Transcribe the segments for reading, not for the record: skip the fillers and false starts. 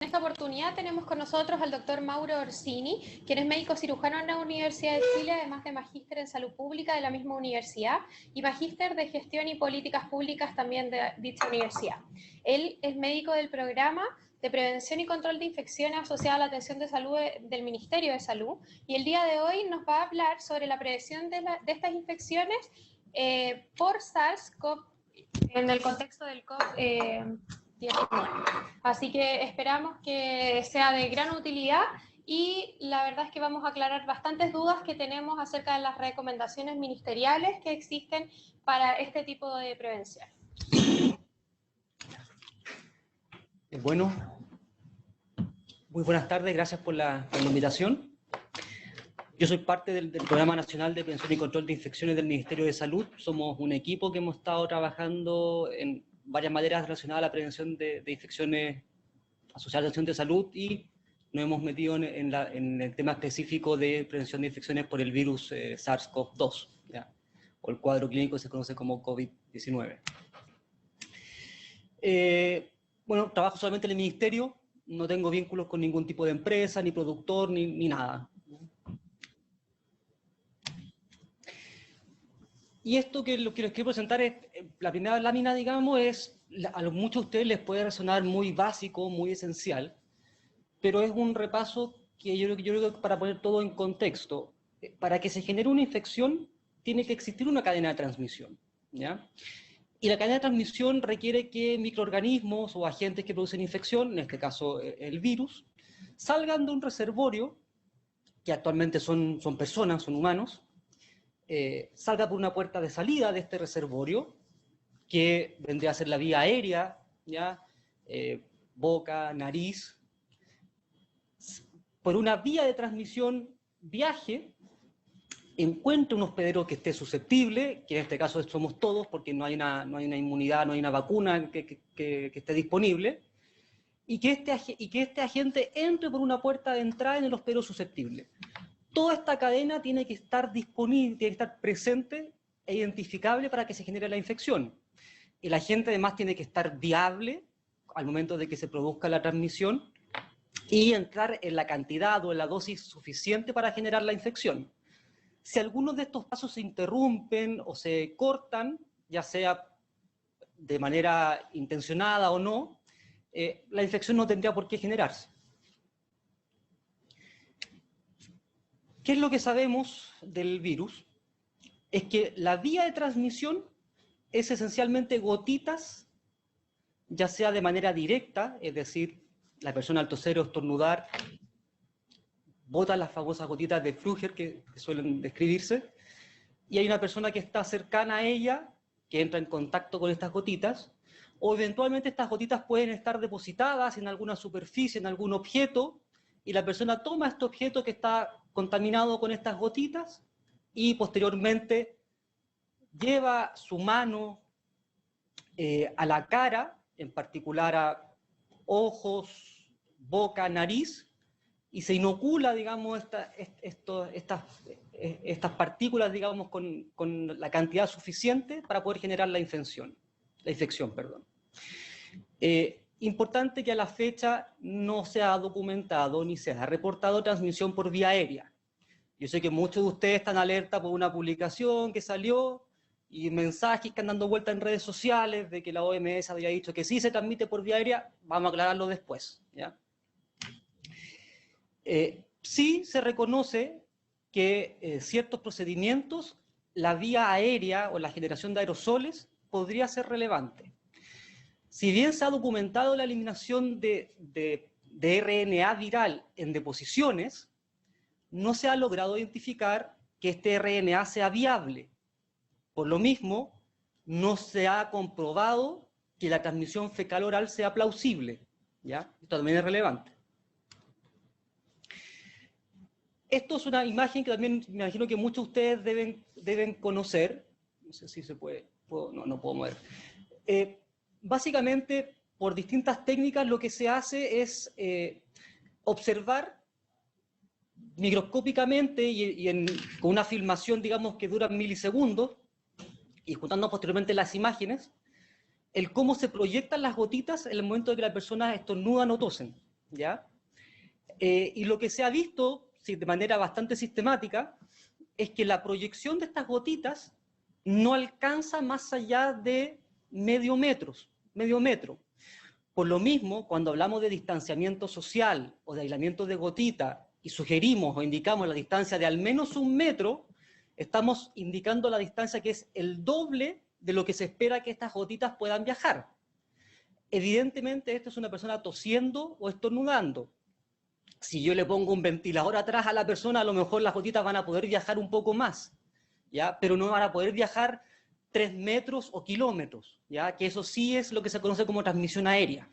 En esta oportunidad tenemos con nosotros al doctor Mauro Orsini, quien es médico cirujano en la Universidad de Chile, además de magíster en salud pública de la misma universidad y magíster de gestión y políticas públicas también de dicha universidad. Él es médico del programa de prevención y control de infecciones asociada a la atención de salud del Ministerio de Salud, y el día de hoy nos va a hablar sobre la prevención de estas infecciones por SARS-CoV en el contexto del COVID-19. Así que esperamos que sea de gran utilidad y la verdad es que vamos a aclarar bastantes dudas que tenemos acerca de las recomendaciones ministeriales que existen para este tipo de prevención. Bueno, muy buenas tardes, gracias por la invitación. Yo soy parte del Programa Nacional de Prevención y Control de Infecciones del Ministerio de Salud. Somos un equipo que hemos estado trabajando en varias maneras relacionadas a la prevención de infecciones asociadas a la atención de salud, y nos hemos metido en el tema específico de prevención de infecciones por el virus SARS-CoV-2, o el cuadro clínico se conoce como COVID-19. Bueno, trabajo solamente en el ministerio, no tengo vínculos con ningún tipo de empresa, ni productor, ni nada. Y esto que lo que les quiero presentar es, la primera lámina, digamos, a muchos de ustedes les puede resonar muy básico, muy esencial, pero es un repaso que yo creo que para poner todo en contexto, para que se genere una infección, tiene que existir una cadena de transmisión, ¿ya? Y la cadena de transmisión requiere que microorganismos o agentes que producen infección, en este caso el virus, salgan de un reservorio, que actualmente son personas, son humanos, salga por una puerta de salida de este reservorio, que vendría a ser la vía aérea, ¿ya? Boca, nariz, por una vía de transmisión viaje, encuentre un hospedero que esté susceptible, que en este caso somos todos, porque no hay una inmunidad, no hay una vacuna que esté disponible, y que este agente entre por una puerta de entrada en el hospedero susceptible. Toda esta cadena tiene que estar disponible, tiene que estar presente e identificable para que se genere la infección. El agente además tiene que estar viable al momento de que se produzca la transmisión y entrar en la cantidad o en la dosis suficiente para generar la infección. Si algunos de estos pasos se interrumpen o se cortan, ya sea de manera intencionada o no, la infección no tendría por qué generarse. ¿Qué es lo que sabemos del virus? Es que la vía de transmisión es esencialmente gotitas, ya sea de manera directa, es decir, la persona al toser o estornudar bota las famosas gotitas de Früher que suelen describirse, y hay una persona que está cercana a ella, que entra en contacto con estas gotitas, o eventualmente estas gotitas pueden estar depositadas en alguna superficie, en algún objeto, y la persona toma este objeto que está contaminado con estas gotitas, y posteriormente lleva su mano a la cara, en particular a ojos, boca, nariz, y se inocula, digamos, estas partículas, digamos, con la cantidad suficiente para poder generar la infección. Importante que a la fecha no se ha documentado ni se ha reportado transmisión por vía aérea. Yo sé que muchos de ustedes están alerta por una publicación que salió y mensajes que están dando vuelta en redes sociales de que la OMS había dicho que sí se transmite por vía aérea. Vamos a aclararlo después, ¿ya? Sí se reconoce que ciertos procedimientos, la vía aérea o la generación de aerosoles podría ser relevante. Si bien se ha documentado la eliminación de RNA viral en deposiciones, no se ha logrado identificar que este RNA sea viable. Por lo mismo, no se ha comprobado que la transmisión fecal-oral sea plausible, ¿ya? Esto también es relevante. Esto es una imagen que también me imagino que muchos de ustedes deben conocer. No sé si se puede, no puedo mover. Básicamente, por distintas técnicas, lo que se hace es observar microscópicamente con una filmación, digamos, que dura milisegundos, y juntando posteriormente las imágenes, el cómo se proyectan las gotitas en el momento de que las personas estornudan o tosen, ¿ya? Y lo que se ha visto, sí, de manera bastante sistemática, es que la proyección de estas gotitas no alcanza más allá de medio metro. Por lo mismo, cuando hablamos de distanciamiento social o de aislamiento de gotita y sugerimos o indicamos la distancia de al menos 1 metro, estamos indicando la distancia que es el doble de lo que se espera que estas gotitas puedan viajar. Evidentemente, esto es una persona tosiendo o estornudando. Si yo le pongo un ventilador atrás a la persona, a lo mejor las gotitas van a poder viajar un poco más, ¿ya? Pero no van a poder viajar 3 metros o kilómetros, ¿ya? Que eso sí es lo que se conoce como transmisión aérea.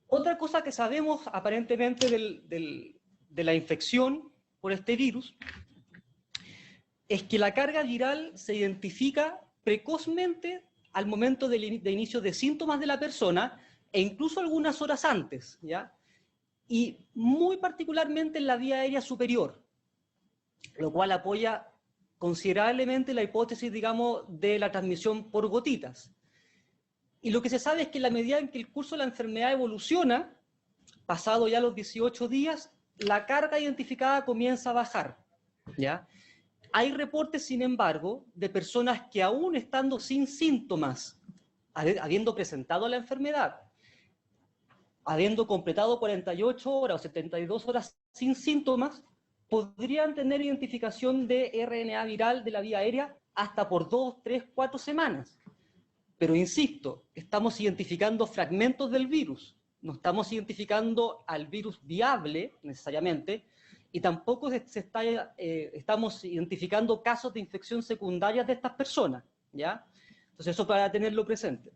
Otra cosa que sabemos aparentemente de la infección por este virus es que la carga viral se identifica precozmente al momento de inicio de síntomas de la persona e incluso algunas horas antes, ¿ya? Y muy particularmente en la vía aérea superior, lo cual apoya considerablemente la hipótesis, digamos, de la transmisión por gotitas. Y lo que se sabe es que en la medida en que el curso de la enfermedad evoluciona, pasado ya los 18 días, la carga identificada comienza a bajar, ¿ya? Hay reportes, sin embargo, de personas que aún estando sin síntomas, habiendo presentado la enfermedad, habiendo completado 48 horas o 72 horas sin síntomas, podrían tener identificación de RNA viral de la vía aérea hasta por 2, 3, 4 semanas. Pero insisto, estamos identificando fragmentos del virus, no estamos identificando al virus viable necesariamente, y tampoco estamos identificando casos de infección secundarias de estas personas, ¿ya? Entonces eso para tenerlo presente.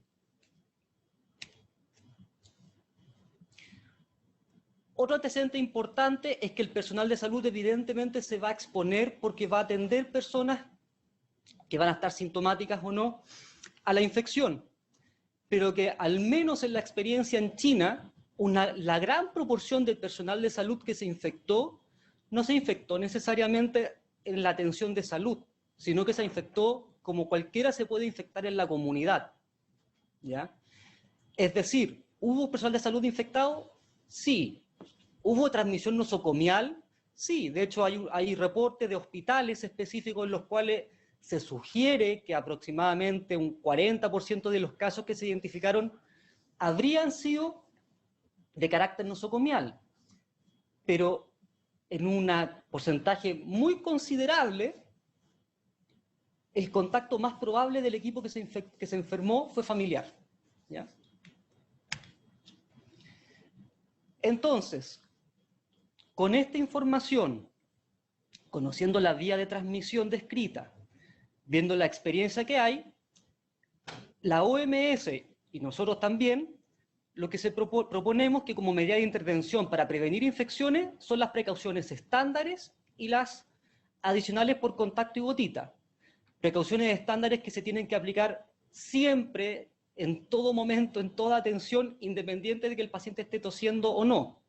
Otro antecedente importante es que el personal de salud evidentemente se va a exponer porque va a atender personas que van a estar sintomáticas o no a la infección, pero que al menos en la experiencia en China, la gran proporción del personal de salud que se infectó, no se infectó necesariamente en la atención de salud, sino que se infectó como cualquiera se puede infectar en la comunidad, ¿ya? Es decir, ¿hubo personal de salud infectado? Sí. ¿Hubo transmisión nosocomial? Sí, de hecho hay reportes de hospitales específicos en los cuales se sugiere que aproximadamente un 40% de los casos que se identificaron habrían sido de carácter nosocomial, pero en un porcentaje muy considerable, el contacto más probable del equipo que se enfermó fue familiar, ¿ya? Entonces, con esta información, conociendo la vía de transmisión descrita, viendo la experiencia que hay, la OMS y nosotros también, lo que proponemos que como medida de intervención para prevenir infecciones son las precauciones estándares y las adicionales por contacto y gotita. Precauciones estándares que se tienen que aplicar siempre, en todo momento, en toda atención, independiente de que el paciente esté tosiendo o no.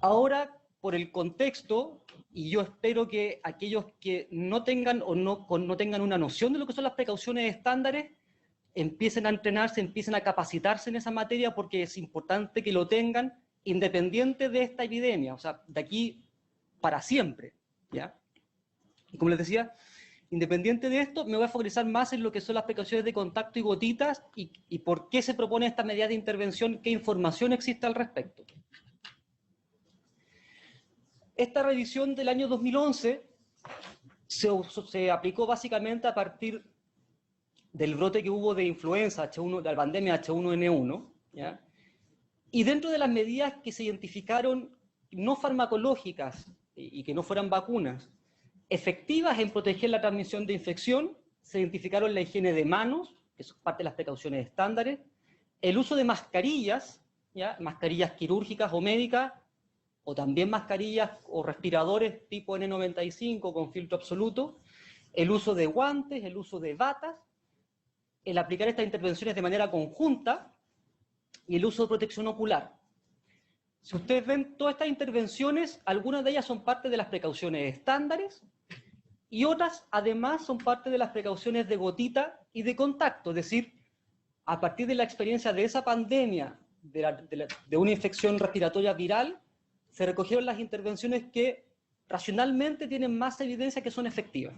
Ahora, por el contexto, y yo espero que aquellos que no tengan o no tengan una noción de lo que son las precauciones estándares, empiecen a entrenarse, empiecen a capacitarse en esa materia, porque es importante que lo tengan independiente de esta epidemia, o sea, de aquí para siempre, ¿ya? Y como les decía, independiente de esto, me voy a focalizar más en lo que son las precauciones de contacto y gotitas y por qué se propone esta medida de intervención, qué información existe al respecto. Esta revisión del año 2011 se aplicó básicamente a partir del brote que hubo de influenza H1, de la pandemia H1N1, ¿ya? Y dentro de las medidas que se identificaron no farmacológicas y que no fueran vacunas, efectivas en proteger la transmisión de infección, se identificaron la higiene de manos, que es parte de las precauciones estándares, el uso de mascarillas, ¿ya? Mascarillas quirúrgicas o médicas, o también mascarillas o respiradores tipo N95 con filtro absoluto, el uso de guantes, el uso de batas, el aplicar estas intervenciones de manera conjunta y el uso de protección ocular. Si ustedes ven todas estas intervenciones, algunas de ellas son parte de las precauciones estándares y otras además son parte de las precauciones de gotita y de contacto, es decir, a partir de la experiencia de esa pandemia, de una infección respiratoria viral, se recogieron las intervenciones que racionalmente tienen más evidencia que son efectivas.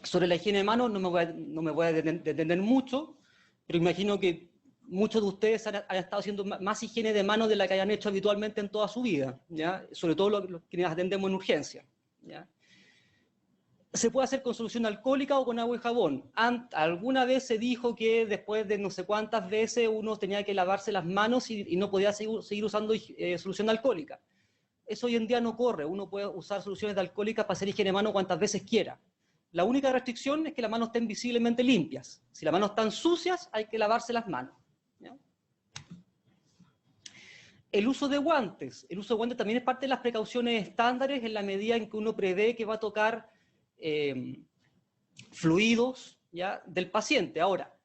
Sobre la higiene de manos no me voy a detener mucho, pero imagino que muchos de ustedes han estado haciendo más higiene de manos de la que hayan hecho habitualmente en toda su vida, ¿ya? Sobre todo los quienes atendemos en urgencia, ¿ya? Se puede hacer con solución alcohólica o con agua y jabón. Alguna vez se dijo que después de no sé cuántas veces uno tenía que lavarse las manos y no podía seguir usando solución alcohólica. Eso hoy en día no corre. Uno puede usar soluciones alcohólicas para hacer higiene de mano cuantas veces quiera. La única restricción es que las manos estén visiblemente limpias. Si las manos están sucias, hay que lavarse las manos, ¿ya? El uso de guantes. El uso de guantes también es parte de las precauciones estándares en la medida en que uno prevé que va a tocar fluidos, ¿ya?, del paciente. Ahora,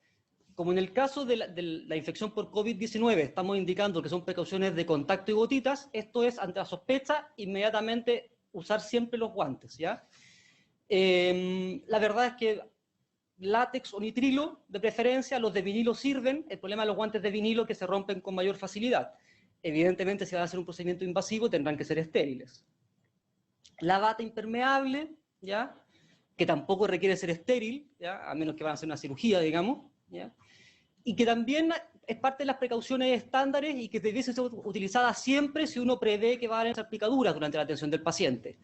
como en el caso de la infección por COVID-19 estamos indicando que son precauciones de contacto y gotitas, esto es, ante la sospecha, inmediatamente usar siempre los guantes, ¿ya? La verdad es que látex o nitrilo, de preferencia, los de vinilo sirven. El problema de los guantes de vinilo es que se rompen con mayor facilidad. Evidentemente, si van a hacer un procedimiento invasivo, tendrán que ser estériles. La bata impermeable, ¿ya?, que tampoco requiere ser estéril, ¿ya?, a menos que van a hacer una cirugía, digamos, ¿ya?, y que también es parte de las precauciones estándares y que debiese ser utilizada siempre si uno prevé que va a haber salpicaduras durante la atención del paciente.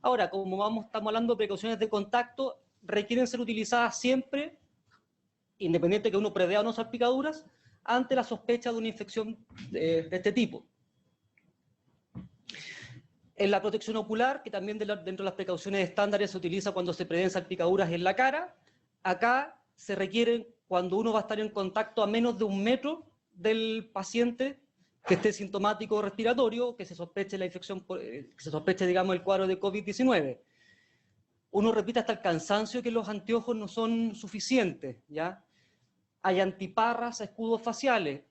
Ahora, como estamos hablando de precauciones de contacto, requieren ser utilizadas siempre, independiente de que uno prevea o no salpicaduras, ante la sospecha de una infección de este tipo. En la protección ocular, que también dentro de las precauciones estándares se utiliza cuando se prevén salpicaduras en la cara, acá se requieren cuando uno va a estar en contacto a menos de 1 metro del paciente que esté sintomático respiratorio, que se sospeche la infección, que se sospeche, digamos, el cuadro de COVID-19. Uno repite hasta el cansancio que los anteojos no son suficientes, ¿ya? Hay antiparras a escudos faciales.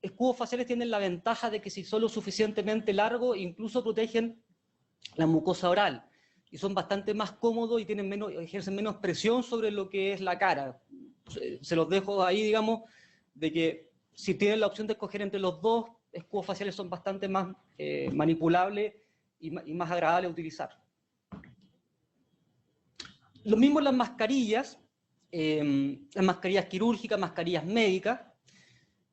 Escudos faciales tienen la ventaja de que si son lo suficientemente largos, incluso protegen la mucosa oral, y son bastante más cómodos y ejercen menos presión sobre lo que es la cara. Se los dejo ahí, digamos, de que si tienen la opción de escoger entre los dos, escudos faciales son bastante más manipulables y más agradables de utilizar. Lo mismo en las mascarillas quirúrgicas, mascarillas médicas.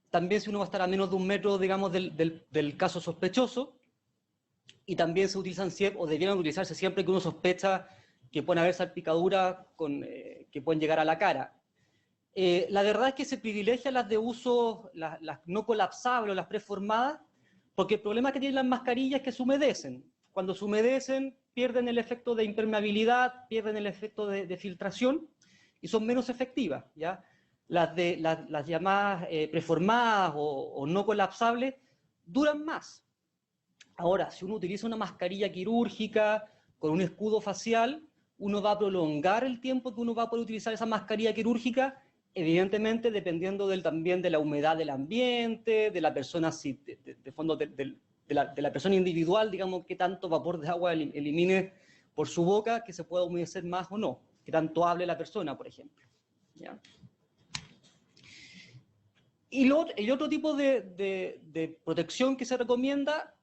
También si uno va a estar a menos de 1 metro, digamos, del caso sospechoso, y también se utilizan siempre, o debieran utilizarse siempre que uno sospecha que pueden haber salpicaduras que pueden llegar a la cara. La verdad es que se privilegian las de uso, las no colapsables o las preformadas, porque el problema que tienen las mascarillas es que se humedecen. Cuando se humedecen, pierden el efecto de impermeabilidad, pierden el efecto de filtración y son menos efectivas, ¿ya? Las llamadas preformadas o no colapsables duran más. Ahora, si uno utiliza una mascarilla quirúrgica con un escudo facial, uno va a prolongar el tiempo que uno va a poder utilizar esa mascarilla quirúrgica, evidentemente dependiendo también de la humedad del ambiente, de la persona, de fondo de la persona individual, digamos, qué tanto vapor de agua elimine por su boca, que se pueda humedecer más o no, qué tanto hable la persona, por ejemplo, ¿ya? Y el otro tipo de protección que se recomienda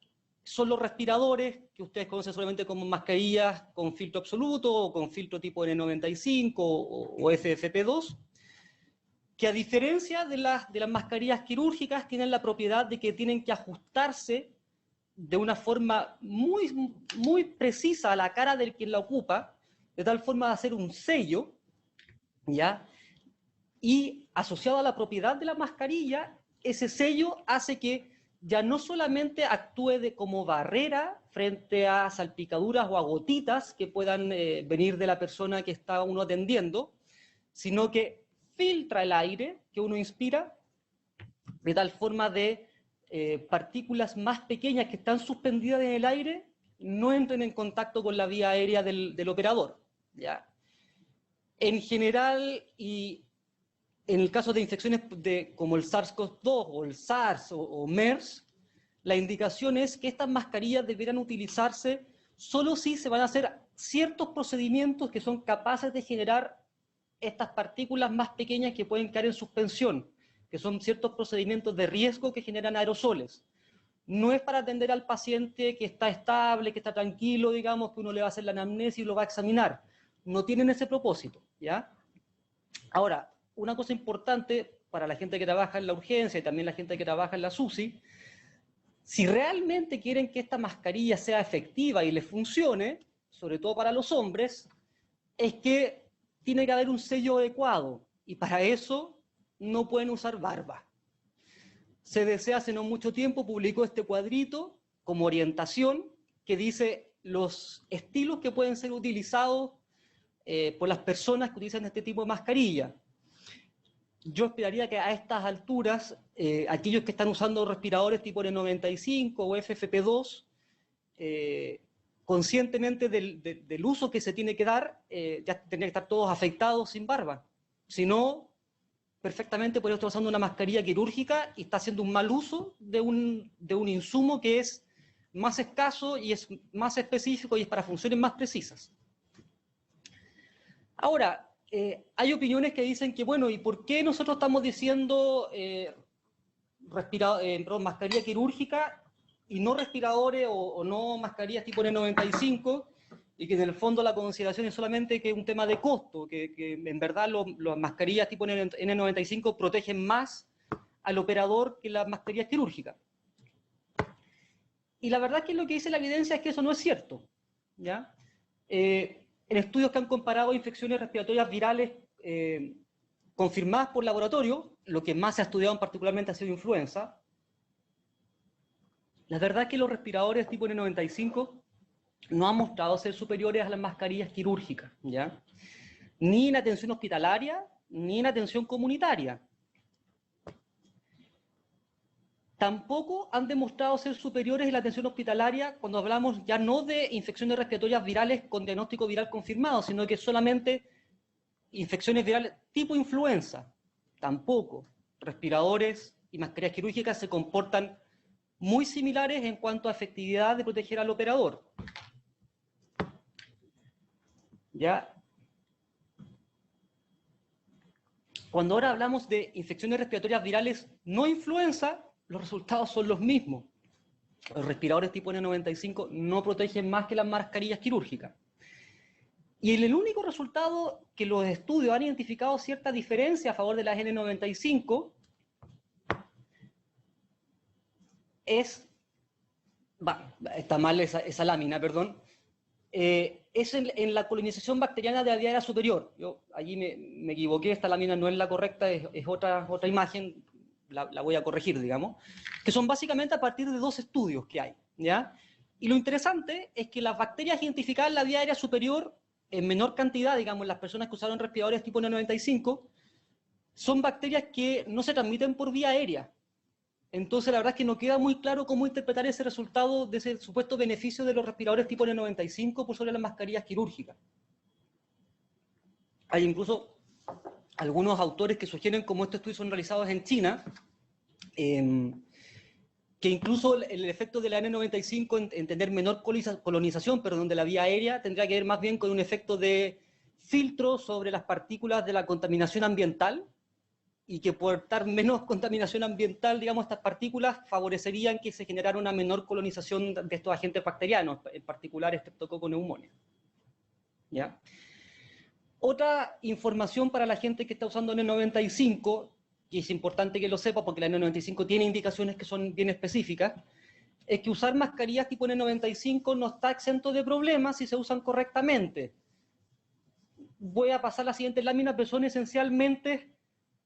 son los respiradores, que ustedes conocen solamente como mascarillas con filtro absoluto o con filtro tipo N95 o FFP2, que a diferencia de las mascarillas quirúrgicas tienen la propiedad de que tienen que ajustarse de una forma muy, muy precisa a la cara del quien la ocupa, de tal forma de hacer un sello, ¿ya? Y asociado a la propiedad de la mascarilla, ese sello hace que ya no solamente actúe como barrera frente a salpicaduras o a gotitas que puedan venir de la persona que está uno atendiendo, sino que filtra el aire que uno inspira, de tal forma de partículas más pequeñas que están suspendidas en el aire no entren en contacto con la vía aérea del operador, ¿ya? En general, y en el caso de infecciones como el SARS-CoV-2 o el SARS o MERS, la indicación es que estas mascarillas deberán utilizarse solo si se van a hacer ciertos procedimientos que son capaces de generar estas partículas más pequeñas que pueden caer en suspensión, que son ciertos procedimientos de riesgo que generan aerosoles. No es para atender al paciente que está estable, que está tranquilo, digamos, que uno le va a hacer la anamnesis y lo va a examinar. No tienen ese propósito, ¿ya? Ahora, una cosa importante para la gente que trabaja en la urgencia y también la gente que trabaja en la SUSI, si realmente quieren que esta mascarilla sea efectiva y les funcione, sobre todo para los hombres, es que tiene que haber un sello adecuado y para eso no pueden usar barba. CDC hace no mucho tiempo publicó este cuadrito como orientación que dice los estilos que pueden ser utilizados por las personas que utilizan este tipo de mascarilla. Yo esperaría que a estas alturas, aquellos que están usando respiradores tipo N95 o FFP2, conscientemente del uso que se tiene que dar, ya tendrían que estar todos afectados sin barba. Si no, perfectamente podría estar usando una mascarilla quirúrgica y está haciendo un mal uso de un insumo que es más escaso y es más específico y es para funciones más precisas. Ahora, hay opiniones que dicen que, bueno, ¿y por qué nosotros estamos diciendo mascarilla quirúrgica y no respiradores o no mascarillas tipo N95? Y que en el fondo la consideración es solamente que es un tema de costo, que en verdad las mascarillas tipo N95 protegen más al operador que las mascarillas quirúrgicas. Y la verdad es que lo que dice la evidencia es que eso no es cierto, ¿ya? En estudios que han comparado infecciones respiratorias virales confirmadas por laboratorio, lo que más se ha estudiado particularmente ha sido influenza, la verdad es que los respiradores tipo N95 no han mostrado ser superiores a las mascarillas quirúrgicas, ¿ya? Ni en atención hospitalaria, ni en atención comunitaria. Tampoco han demostrado ser superiores en la atención hospitalaria cuando hablamos ya no de infecciones respiratorias virales con diagnóstico viral confirmado, sino que solamente infecciones virales tipo influenza. Tampoco. Respiradores y mascarillas quirúrgicas se comportan muy similares en cuanto a efectividad de proteger al operador. ¿Ya? Cuando ahora hablamos de infecciones respiratorias virales no influenza, los resultados son los mismos. Los respiradores tipo N95 no protegen más que las mascarillas quirúrgicas. Y el único resultado que los estudios han identificado cierta diferencia a favor de las N95 es, está mal esa lámina, perdón, es en la colonización bacteriana de la vía aérea superior. Yo allí me equivoqué, esta lámina no es la correcta, es otra imagen, la voy a corregir, digamos, que son básicamente a partir de dos estudios que hay, ¿ya? Y lo interesante es que las bacterias identificadas en la vía aérea superior, en menor cantidad, digamos, las personas que usaron respiradores tipo N95, son bacterias que no se transmiten por vía aérea. Entonces, la verdad es que no queda muy claro cómo interpretar ese resultado de ese supuesto beneficio de los respiradores tipo N95 por sobre las mascarillas quirúrgicas. Hay incluso algunos autores que sugieren, como estos estudios son realizados en China, que incluso el efecto de la N95 en tener menor colonización, pero donde la vía aérea tendría que ver más bien con un efecto de filtro sobre las partículas de la contaminación ambiental, y que por estar menos contaminación ambiental, digamos, estas partículas favorecerían que se generara una menor colonización de estos agentes bacterianos, en particular Streptococcus pneumoniae. ¿Ya? Otra información para la gente que está usando N95, y es importante que lo sepa porque la N95 tiene indicaciones que son bien específicas, es que usar mascarillas tipo N95 no está exento de problemas si se usan correctamente. Voy a pasar la siguiente lámina, pero son esencialmente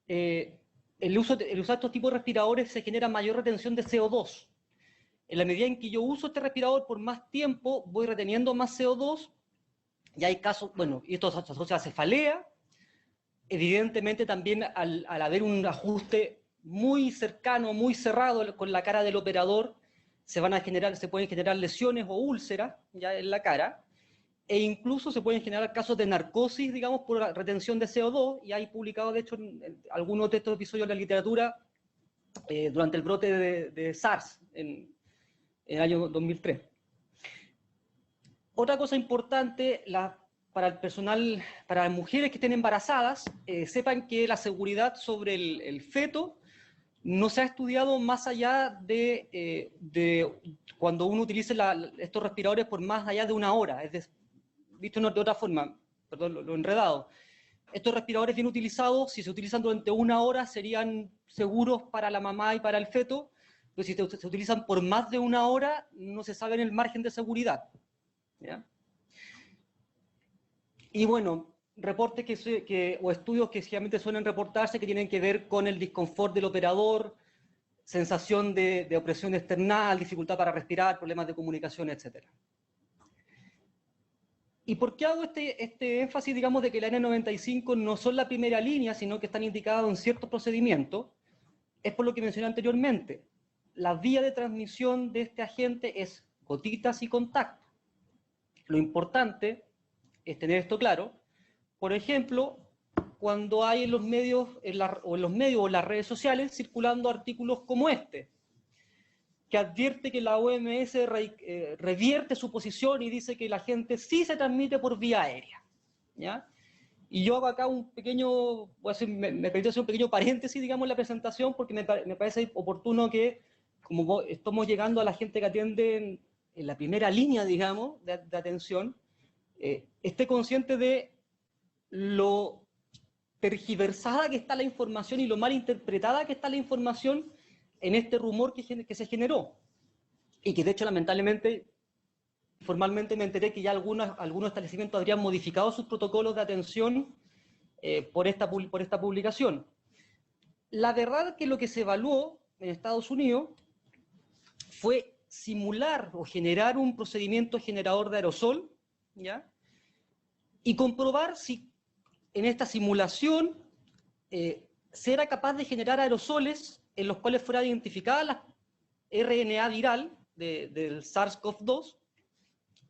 el uso de estos tipos de respiradores se genera mayor retención de CO2. En la medida en que yo uso este respirador por más tiempo, voy reteniendo más CO2, y hay casos, bueno, y esto se asocia a cefalea, evidentemente también al haber un ajuste muy cercano, muy cerrado con la cara del operador, se pueden generar lesiones o úlceras ya en la cara, e incluso se pueden generar casos de narcosis, digamos, por la retención de CO2, y hay publicado, de hecho, algunos de estos episodios en la literatura durante el brote de SARS en el año 2003. Otra cosa importante, para el personal, para las mujeres que estén embarazadas, sepan que la seguridad sobre el feto no se ha estudiado más allá de cuando uno utilice estos respiradores por más allá de una hora, visto de otra forma, perdón, lo enredado. Estos respiradores bien utilizados, si se utilizan durante una hora, serían seguros para la mamá y para el feto, pero si se utilizan por más de una hora, no se sabe en el margen de seguridad, ¿ya? Y bueno, reportes o estudios que generalmente suelen reportarse que tienen que ver con el disconfort del operador, sensación de opresión external, dificultad para respirar, problemas de comunicación, etc. ¿Y por qué hago este énfasis, digamos, de que la N95 no son la primera línea, sino que están indicados en ciertos procedimientos? Es por lo que mencioné anteriormente. La vía de transmisión de este agente es gotitas y contacto. Lo importante es tener esto claro. Por ejemplo, cuando hay en los medios, o en las redes sociales, circulando artículos como este, que advierte que la OMS revierte su posición y dice que la gente sí se transmite por vía aérea, ¿ya? Y yo hago acá un pequeño, me permito hacer un pequeño paréntesis, digamos, en la presentación, porque me parece oportuno que, como estamos llegando a la gente que atiende en la primera línea, digamos, de atención, esté consciente de lo tergiversada que está la información y lo mal interpretada que está la información en este rumor que se generó. Y que de hecho, lamentablemente, formalmente me enteré que ya algunos establecimientos habrían modificado sus protocolos de atención por esta publicación. La verdad es que lo que se evaluó en Estados Unidos fue simular o generar un procedimiento generador de aerosol, ¿ya? Y comprobar si en esta simulación se era capaz de generar aerosoles en los cuales fuera identificada la RNA viral del SARS-CoV-2,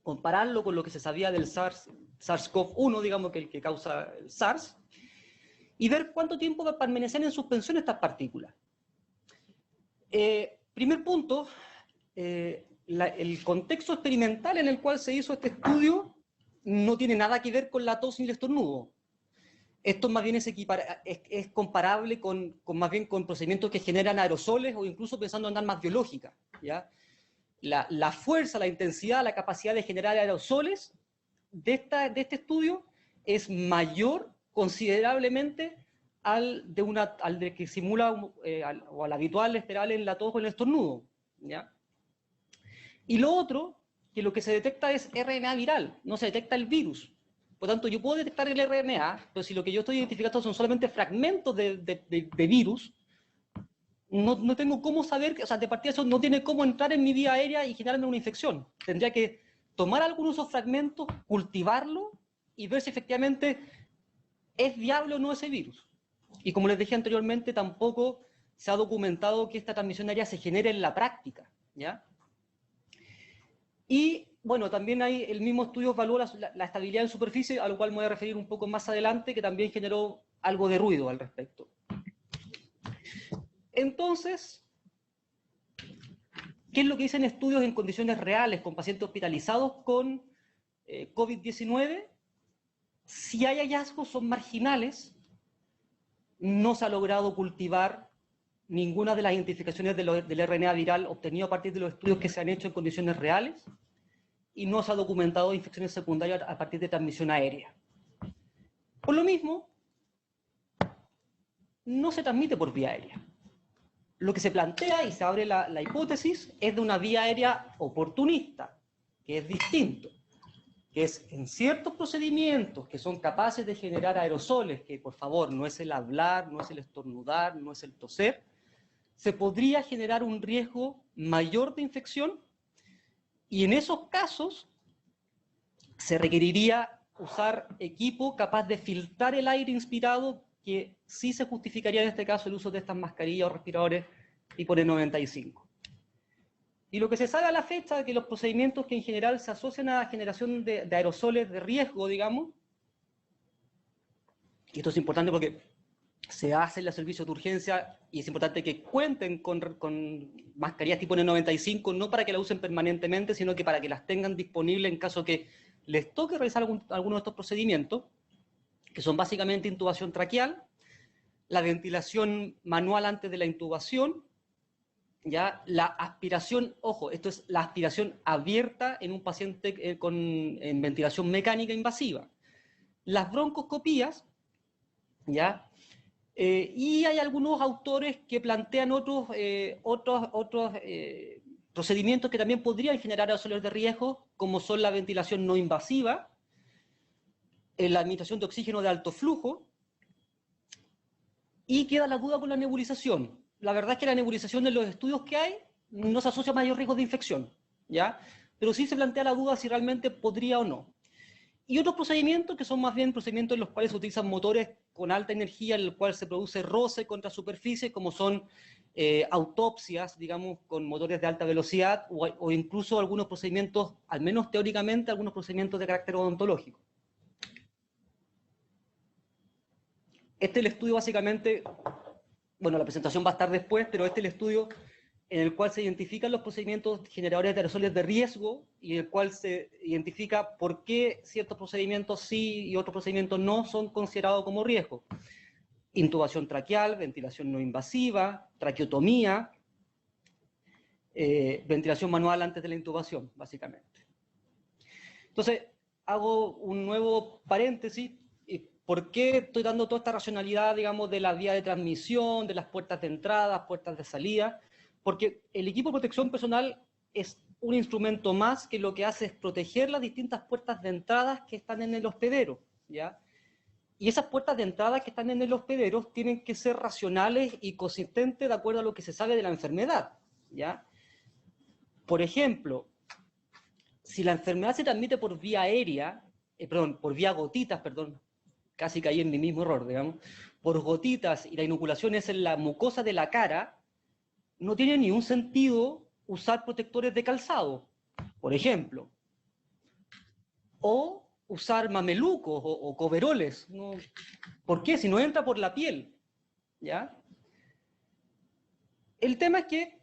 compararlo con lo que se sabía del SARS-CoV-1, digamos, que el que causa el SARS, y ver cuánto tiempo va a permanecer en suspensión estas partículas. Primer punto, el contexto experimental en el cual se hizo este estudio no tiene nada que ver con la tos ni el estornudo. Esto más bien es comparable más bien con procedimientos que generan aerosoles o incluso pensando en armas biológicas, ¿ya? La fuerza, la intensidad, la capacidad de generar aerosoles de este estudio es mayor considerablemente al de que simula o al habitual esperable en la tos o en el estornudo, ¿ya? Y lo otro, que lo que se detecta es RNA viral, no se detecta el virus. Por tanto, yo puedo detectar el RNA, pero si lo que yo estoy identificando son solamente fragmentos de virus, no tengo cómo saber, o sea, de partida eso no tiene cómo entrar en mi vía aérea y generarme una infección. Tendría que tomar algunos de esos fragmentos, cultivarlo y ver si efectivamente es viable o no ese virus. Y como les dije anteriormente, tampoco se ha documentado que esta transmisión aérea se genere en la práctica, ¿ya? Y bueno, también hay, el mismo estudio evaluó la estabilidad en superficie, a lo cual me voy a referir un poco más adelante, que también generó algo de ruido al respecto. Entonces, ¿qué es lo que dicen estudios en condiciones reales con pacientes hospitalizados con COVID-19? Si hay hallazgos, son marginales. No se ha logrado cultivar ninguna de las identificaciones del RNA viral obtenido a partir de los estudios que se han hecho en condiciones reales, y no se ha documentado infecciones secundarias a partir de transmisión aérea. Por lo mismo, no se transmite por vía aérea. Lo que se plantea y se abre la hipótesis es de una vía aérea oportunista, que es distinto, que es en ciertos procedimientos que son capaces de generar aerosoles, que por favor no es el hablar, no es el estornudar, no es el toser, se podría generar un riesgo mayor de infección, y en esos casos se requeriría usar equipo capaz de filtrar el aire inspirado, que sí se justificaría en este caso el uso de estas mascarillas o respiradores tipo N95. Y lo que se sabe a la fecha es que los procedimientos que en general se asocian a la generación de aerosoles de riesgo, digamos, y esto es importante porque se hace en los servicios de urgencia y es importante que cuenten con mascarillas tipo N95, no para que la usen permanentemente, sino que para que las tengan disponibles en caso que les toque realizar algunos de estos procedimientos, que son básicamente intubación traqueal, la ventilación manual antes de la intubación, ¿ya? La aspiración, ojo, esto es la aspiración abierta en un paciente en ventilación mecánica invasiva. Las broncoscopías, ¿ya? Y hay algunos autores que plantean otros procedimientos que también podrían generar aerosoles de riesgo, como son la ventilación no invasiva, la administración de oxígeno de alto flujo, y queda la duda con la nebulización. La verdad es que la nebulización en los estudios que hay no se asocia a mayor riesgo de infección, ¿ya? Pero sí se plantea la duda si realmente podría o no. Y otros procedimientos que son más bien procedimientos en los cuales se utilizan motores con alta energía, en el cual se produce roce contra superficie, como son autopsias, digamos, con motores de alta velocidad, o incluso algunos procedimientos, al menos teóricamente, algunos procedimientos de carácter odontológico. Este es el estudio básicamente, bueno, la presentación va a estar después, pero este es el estudio en el cual se identifican los procedimientos generadores de aerosoles de riesgo y en el cual se identifica por qué ciertos procedimientos sí y otros procedimientos no son considerados como riesgo. Intubación traqueal, ventilación no invasiva, traqueotomía, ventilación manual antes de la intubación, básicamente. Entonces, hago un nuevo paréntesis. ¿Por qué estoy dando toda esta racionalidad, digamos, de la vía de transmisión, de las puertas de entrada, puertas de salida? Porque el equipo de protección personal es un instrumento más que lo que hace es proteger las distintas puertas de entrada que están en el hospedero, ¿ya? Y esas puertas de entrada que están en el hospedero tienen que ser racionales y consistentes de acuerdo a lo que se sabe de la enfermedad, ¿ya? Por ejemplo, si la enfermedad se transmite por vía aérea, por vía gotitas, casi caí en mi mismo error, digamos, por gotitas y la inoculación es en la mucosa de la cara, no tiene ningún sentido usar protectores de calzado, por ejemplo, o usar mamelucos o coveroles. ¿No? ¿Por qué? Si no entra por la piel, ¿ya? El tema es que,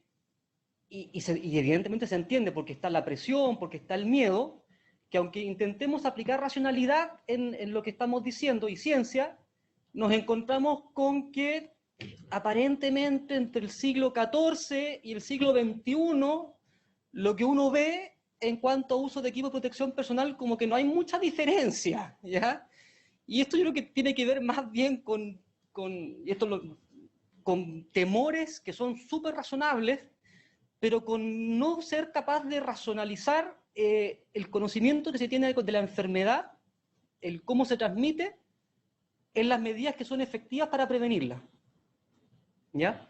y evidentemente se entiende porque está la presión, porque está el miedo, que aunque intentemos aplicar racionalidad en lo que estamos diciendo y ciencia, nos encontramos con que aparentemente entre el siglo XIV y el siglo XXI, lo que uno ve en cuanto a uso de equipo de protección personal, como que no hay mucha diferencia, ¿ya? Y esto yo creo que tiene que ver más bien con temores que son súper razonables, pero con no ser capaz de racionalizar el conocimiento que se tiene de la enfermedad, el cómo se transmite, en las medidas que son efectivas para prevenirla. ¿Ya?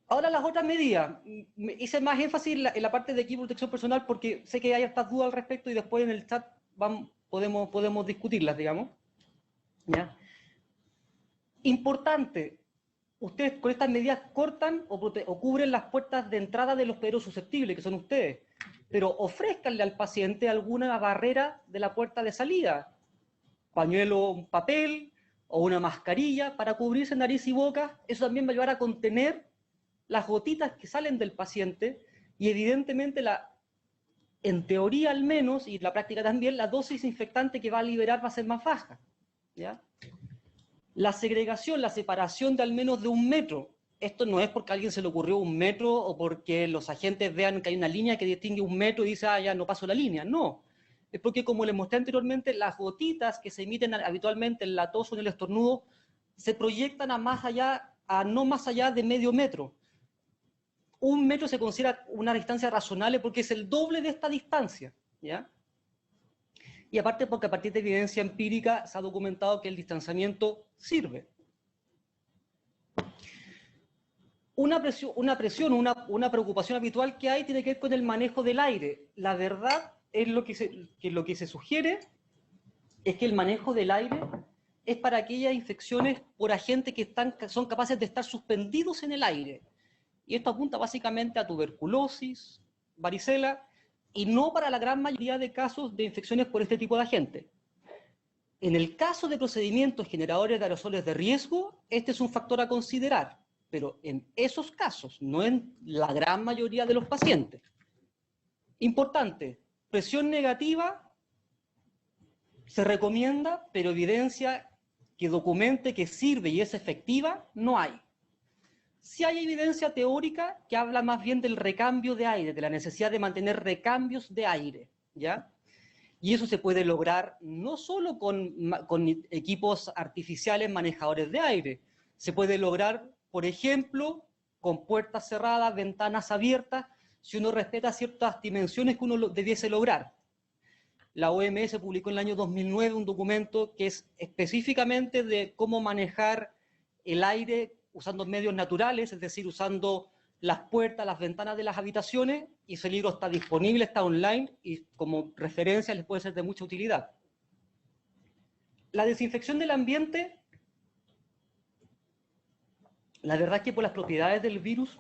Ahora las otras medidas. Hice más énfasis en la parte de equipo de protección personal porque sé que hay estas dudas al respecto y después en el chat podemos discutirlas, digamos. ¿Ya? Importante, ustedes con estas medidas cortan o cubren las puertas de entrada de los hospederos susceptibles, que son ustedes, pero ofrézcanle al paciente alguna barrera de la puerta de salida, pañuelo, un papel o una mascarilla para cubrirse nariz y boca. Eso también va a ayudar a contener las gotitas que salen del paciente y evidentemente, en teoría al menos, y en la práctica también, la dosis infectante que va a liberar va a ser más baja, ¿ya? La segregación, la separación de al menos de 1 metro. Esto no es porque a alguien se le ocurrió 1 metro o porque los agentes vean que hay una línea que distingue 1 metro y dice, ah, ya no paso la línea. No. Es porque, como les mostré anteriormente, las gotitas que se emiten habitualmente en la tos o en el estornudo se proyectan a no más allá de medio metro. 1 metro se considera una distancia razonable porque es el doble de esta distancia, ¿ya? Y aparte porque a partir de evidencia empírica se ha documentado que el distanciamiento sirve. Una preocupación habitual que hay tiene que ver con el manejo del aire. La verdad es lo que se sugiere es que el manejo del aire es para aquellas infecciones por agentes que son capaces de estar suspendidos en el aire. Y esto apunta básicamente a tuberculosis, varicela, y no para la gran mayoría de casos de infecciones por este tipo de agentes. En el caso de procedimientos generadores de aerosoles de riesgo, este es un factor a considerar, pero en esos casos, no en la gran mayoría de los pacientes. Importante, presión negativa Se recomienda, pero evidencia que documente que sirve y es efectiva, no hay. Sí hay evidencia teórica que habla más bien del recambio de aire, de la necesidad de mantener recambios de aire, ¿ya? Y eso se puede lograr no solo con equipos artificiales manejadores de aire, se puede lograr, por ejemplo, con puertas cerradas, ventanas abiertas, si uno respeta ciertas dimensiones que uno debiese lograr. La OMS publicó en el año 2009 un documento que es específicamente de cómo manejar el aire usando medios naturales, es decir, usando las puertas, las ventanas de las habitaciones, y ese libro está disponible, está online, y como referencia les puede ser de mucha utilidad. La desinfección del ambiente, la verdad es que por las propiedades del virus,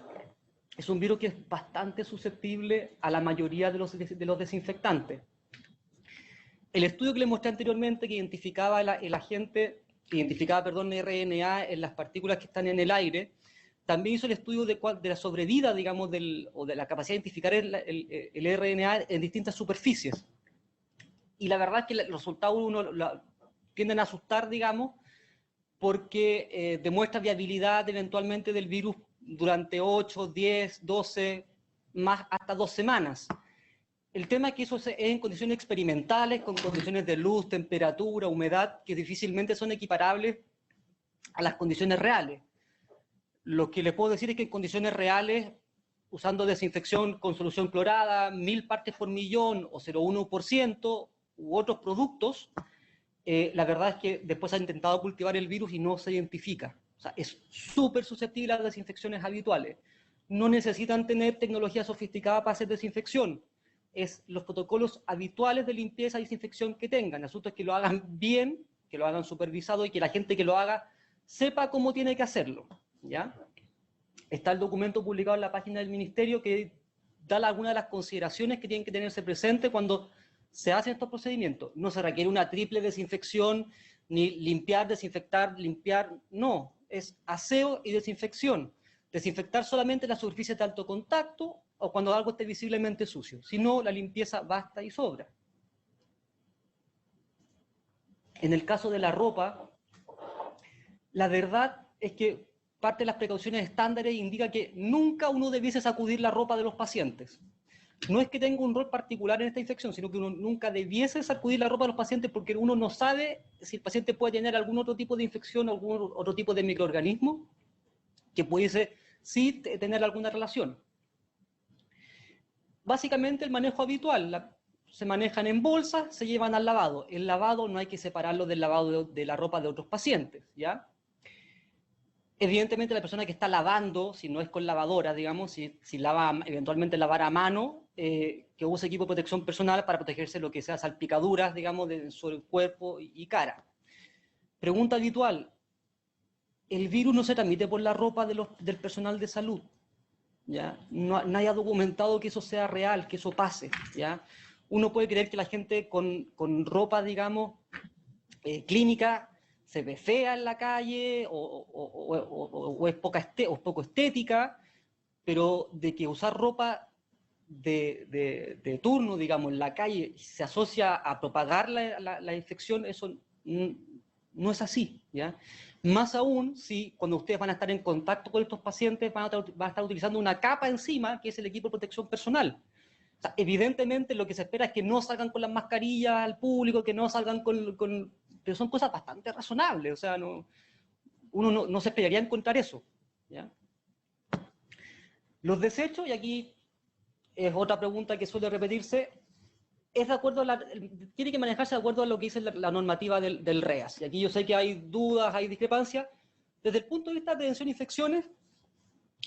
es un virus que es bastante susceptible a la mayoría de los desinfectantes. El estudio que les mostré anteriormente que identificaba el agente, RNA en las partículas que están en el aire, también hizo el estudio de la sobrevida, digamos, o de la capacidad de identificar el RNA en distintas superficies. Y la verdad es que los resultados tienden a asustar, digamos, porque demuestra viabilidad eventualmente del virus durante 8, 10, 12, más hasta 2 semanas. El tema es que eso es en condiciones experimentales, con condiciones de luz, temperatura, humedad, que difícilmente son equiparables a las condiciones reales. Lo que les puedo decir es que en condiciones reales, usando desinfección con solución clorada, 1000 partes por millón o 0,1% u otros productos, la verdad es que después han intentado cultivar el virus y no se identifica. O sea, es súper susceptible a las desinfecciones habituales. No necesitan tener tecnología sofisticada para hacer desinfección. Es los protocolos habituales de limpieza y desinfección que tengan. El asunto es que lo hagan bien, que lo hagan supervisado y que la gente que lo haga sepa cómo tiene que hacerlo, ¿ya? Está el documento publicado en la página del Ministerio que da algunas de las consideraciones que tienen que tenerse presentes cuando se hacen estos procedimientos. No se requiere una triple desinfección, ni limpiar, desinfectar, limpiar, no. Es aseo y desinfección. Desinfectar solamente las superficies de alto contacto o cuando algo esté visiblemente sucio. Si no, la limpieza basta y sobra. En el caso de la ropa, la verdad es que parte de las precauciones estándares indica que nunca uno debiese sacudir la ropa de los pacientes. No es que tenga un rol particular en esta infección, sino que uno nunca debiese sacudir la ropa de los pacientes porque uno no sabe si el paciente puede tener algún otro tipo de infección o algún otro tipo de microorganismo que pudiese sí tener alguna relación. Básicamente el manejo habitual, se manejan en bolsas, se llevan al lavado. El lavado no hay que separarlo del lavado de la ropa de otros pacientes, ¿ya? Evidentemente la persona que está lavando, si no es con lavadora, digamos, si lava, eventualmente lavar a mano, que use equipo de protección personal para protegerse lo que sea salpicaduras, digamos, de su cuerpo y cara. Pregunta habitual, ¿el virus no se transmite por la ropa del personal de salud? ¿Ya? Nadie ha documentado que eso sea real, que eso pase, ¿ya? Uno puede creer que la gente con ropa, digamos, clínica, se ve fea en la calle o es poco estética, pero de que usar ropa de turno, digamos, en la calle se asocia a propagar la infección, eso no es así, ¿ya? Más aún si cuando ustedes van a estar en contacto con estos pacientes van a estar utilizando una capa encima, que es el equipo de protección personal. O sea, evidentemente lo que se espera es que no salgan con las mascarillas al público, que no salgan pero son cosas bastante razonables, o sea, uno no se esperaría encontrar eso, ¿ya? Los desechos, y aquí es otra pregunta que suele repetirse, es de acuerdo tiene que manejarse de acuerdo a lo que dice la normativa del REAS. Y aquí yo sé que hay dudas, hay discrepancias. Desde el punto de vista de prevención de infecciones,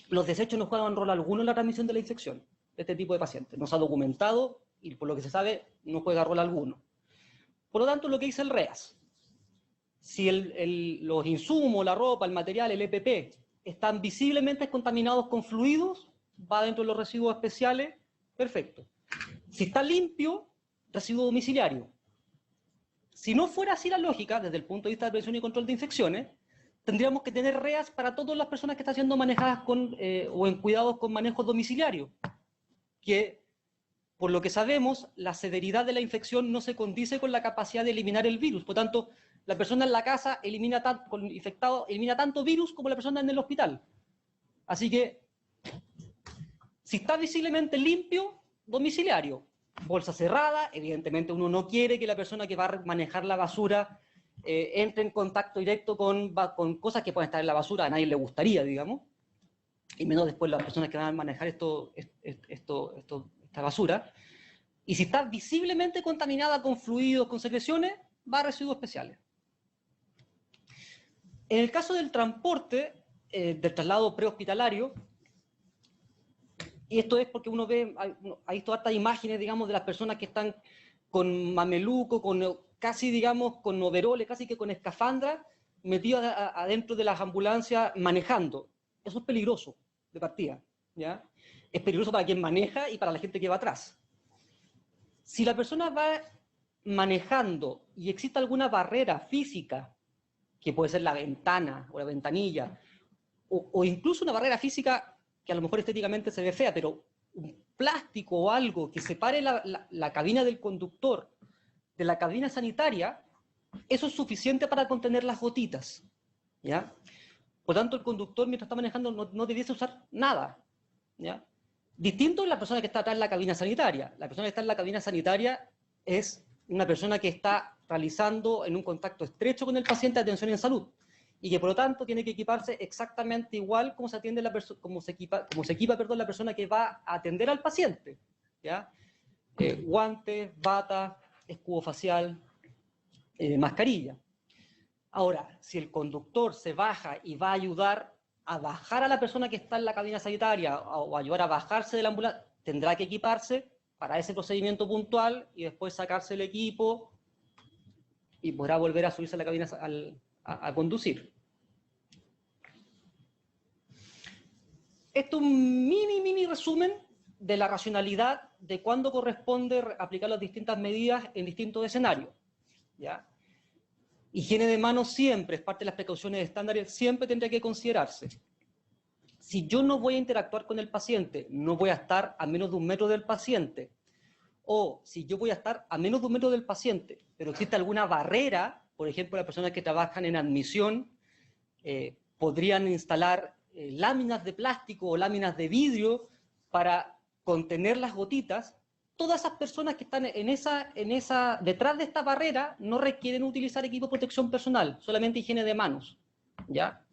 los desechos no juegan rol alguno en la transmisión de la infección de este tipo de pacientes. No se ha documentado y por lo que se sabe no juega rol alguno. Por lo tanto, lo que dice el REAS, si los insumos, la ropa, el material, el EPP, están visiblemente contaminados con fluidos, va dentro de los residuos especiales, perfecto. Si está limpio, residuo domiciliario. Si no fuera así la lógica, desde el punto de vista de prevención y control de infecciones, tendríamos que tener REAS para todas las personas que están siendo manejadas o en cuidados con manejo domiciliario, que por lo que sabemos, la severidad de la infección no se condice con la capacidad de eliminar el virus. Por tanto, la persona en la casa con infectado elimina tanto virus como la persona en el hospital. Así que, si está visiblemente limpio, domiciliario. Bolsa cerrada, evidentemente uno no quiere que la persona que va a manejar la basura entre en contacto directo con cosas que pueden estar en la basura, a nadie le gustaría, digamos, y menos después las personas que van a manejar esta basura. Y si está visiblemente contaminada con fluidos, con secreciones, va a residuos especiales. En el caso del transporte, del traslado prehospitalario, y esto es porque uno ve, hay todas estas imágenes, digamos, de las personas que están con mameluco, casi, digamos, con overoles, casi que con escafandra, metidos adentro de las ambulancias manejando. Eso es peligroso, de partida, ¿ya? Es peligroso para quien maneja y para la gente que va atrás. Si la persona va manejando y existe alguna barrera física, que puede ser la ventana o la ventanilla, o incluso una barrera física que a lo mejor estéticamente se ve fea, pero un plástico o algo que separe la cabina del conductor de la cabina sanitaria, eso es suficiente para contener las gotitas, ¿ya? Por tanto, el conductor, mientras está manejando, no debiese usar nada, ¿ya? Distinto es la persona que está atrás en la cabina sanitaria. La persona que está en la cabina sanitaria es una persona que está realizando en un contacto estrecho con el paciente atención en salud, y que por lo tanto tiene que equiparse exactamente igual como se atiende como se equipa, la persona que va a atender al paciente, ¿ya? Guantes, bata, escudo facial, mascarilla. Ahora, si el conductor se baja y va a ayudar a bajar a la persona que está en la cabina sanitaria o ayudar a bajarse de la ambulancia, tendrá que equiparse para ese procedimiento puntual y después sacarse el equipo y podrá volver a subirse a la cabina a conducir. Esto es un mini resumen de la racionalidad de cuándo corresponde aplicar las distintas medidas en distintos escenarios, ¿ya? Higiene de manos siempre es parte de las precauciones estándares, siempre tendría que considerarse. Si yo no voy a interactuar con el paciente, no voy a estar a menos de 1 metro del paciente, o si yo voy a estar a menos de 1 metro del paciente, pero existe alguna barrera, por ejemplo, las personas que trabajan en admisión podrían instalar láminas de plástico o láminas de vidrio para contener las gotitas. Todas esas personas que están detrás de esta barrera no requieren utilizar equipo de protección personal, solamente higiene de manos, ¿ya?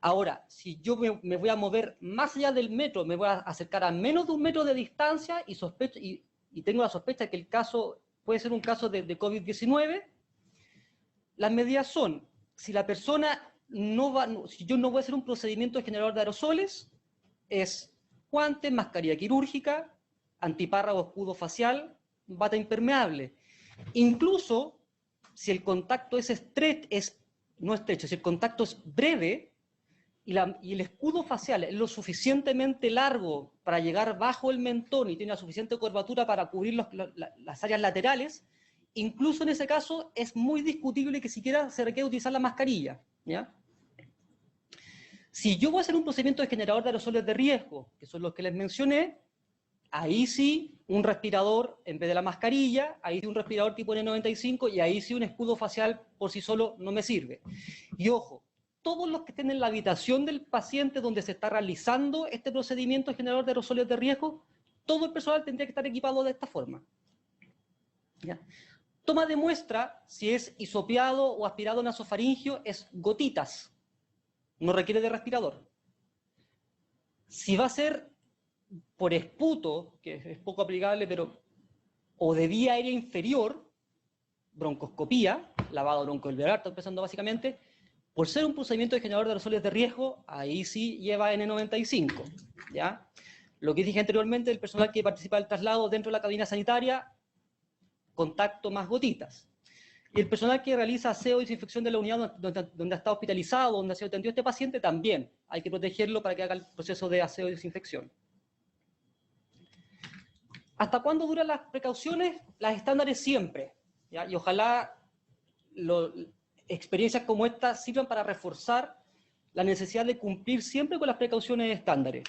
Ahora, si yo me voy a mover más allá del metro, me voy a acercar a menos de 1 metro de distancia y tengo la sospecha de que el caso puede ser un caso de COVID-19, las medidas son, si la persona si yo no voy a hacer un procedimiento generador de aerosoles, es guantes, mascarilla quirúrgica, antipárrago, escudo facial, bata impermeable. Incluso si el contacto es no estrecho, si el contacto es breve y el escudo facial es lo suficientemente largo para llegar bajo el mentón y tiene la suficiente curvatura para cubrir las áreas laterales, incluso en ese caso es muy discutible que siquiera se requiere utilizar la mascarilla, ¿ya? Si yo voy a hacer un procedimiento de generador de aerosoles de riesgo, que son los que les mencioné, ahí sí un respirador en vez de la mascarilla, ahí sí un respirador tipo N95 y ahí sí un escudo facial por sí solo no me sirve. Y ojo, todos los que estén en la habitación del paciente donde se está realizando este procedimiento de generador de aerosoles de riesgo, todo el personal tendría que estar equipado de esta forma, ¿ya? Toma de muestra, si es hisopeado o aspirado nasofaringio, es gotitas. No requiere de respirador. Si va a ser por esputo, que es poco aplicable, pero o de vía aérea inferior, broncoscopía, lavado broncoalveolar, está empezando básicamente, por ser un procedimiento de generador de aerosoles de riesgo, ahí sí lleva N95, ¿ya? Lo que dije anteriormente, el personal que participa del traslado dentro de la cabina sanitaria, contacto más gotitas. Y el personal que realiza aseo y desinfección de la unidad donde ha estado hospitalizado, donde ha sido atendido este paciente, también hay que protegerlo para que haga el proceso de aseo y desinfección. ¿Hasta cuándo duran las precauciones? Las estándares siempre, ¿ya? Y ojalá experiencias como esta sirvan para reforzar la necesidad de cumplir siempre con las precauciones estándares.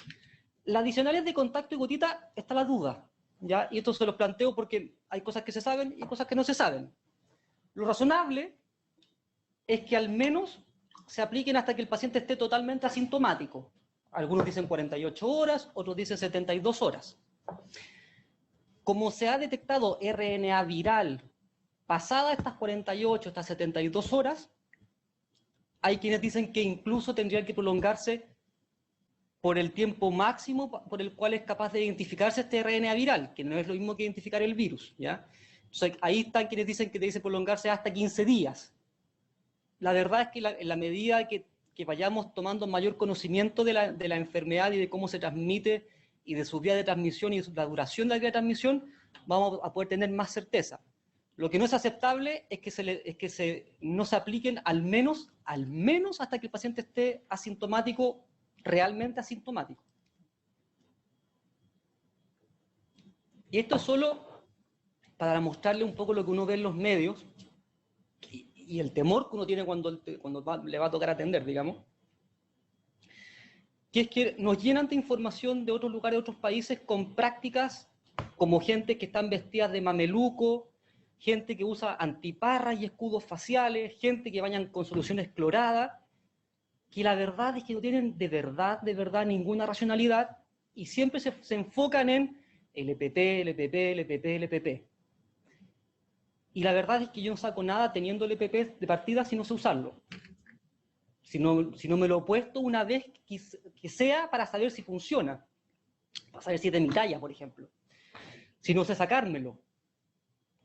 Las adicionales de contacto y gotita está la duda. ¿ya? Y esto se los planteo porque hay cosas que se saben y cosas que no se saben. Lo razonable es que al menos se apliquen hasta que el paciente esté totalmente asintomático. Algunos dicen 48 horas, otros dicen 72 horas. Como se ha detectado RNA viral pasada estas 48, estas 72 horas, hay quienes dicen que incluso tendrían que prolongarse por el tiempo máximo por el cual es capaz de identificarse este RNA viral, que no es lo mismo que identificar el virus, ¿ya? Entonces, ahí están quienes dicen que debe prolongarse hasta 15 días. La verdad es que en la medida que vayamos tomando mayor conocimiento de la enfermedad y de cómo se transmite y de su vía de transmisión y de la duración de la vía de transmisión, vamos a poder tener más certeza. Lo que no es aceptable es que no se apliquen al menos hasta que el paciente esté asintomático, realmente asintomático. Y esto es solo para mostrarle un poco lo que uno ve en los medios y el temor que uno tiene cuando le va a tocar atender, digamos, que es que nos llenan de información de otros lugares, de otros países, con prácticas como gente que están vestidas de mameluco, gente que usa antiparras y escudos faciales, gente que vayan con soluciones cloradas, que la verdad es que no tienen de verdad ninguna racionalidad y siempre se enfocan en LPP, LPP, LPP, LPP. Y la verdad es que yo no saco nada teniendo LPP de partida si no sé usarlo. Si no me lo he puesto una vez que sea para saber si funciona, para saber si es de mi talla, por ejemplo. Si no sé sacármelo,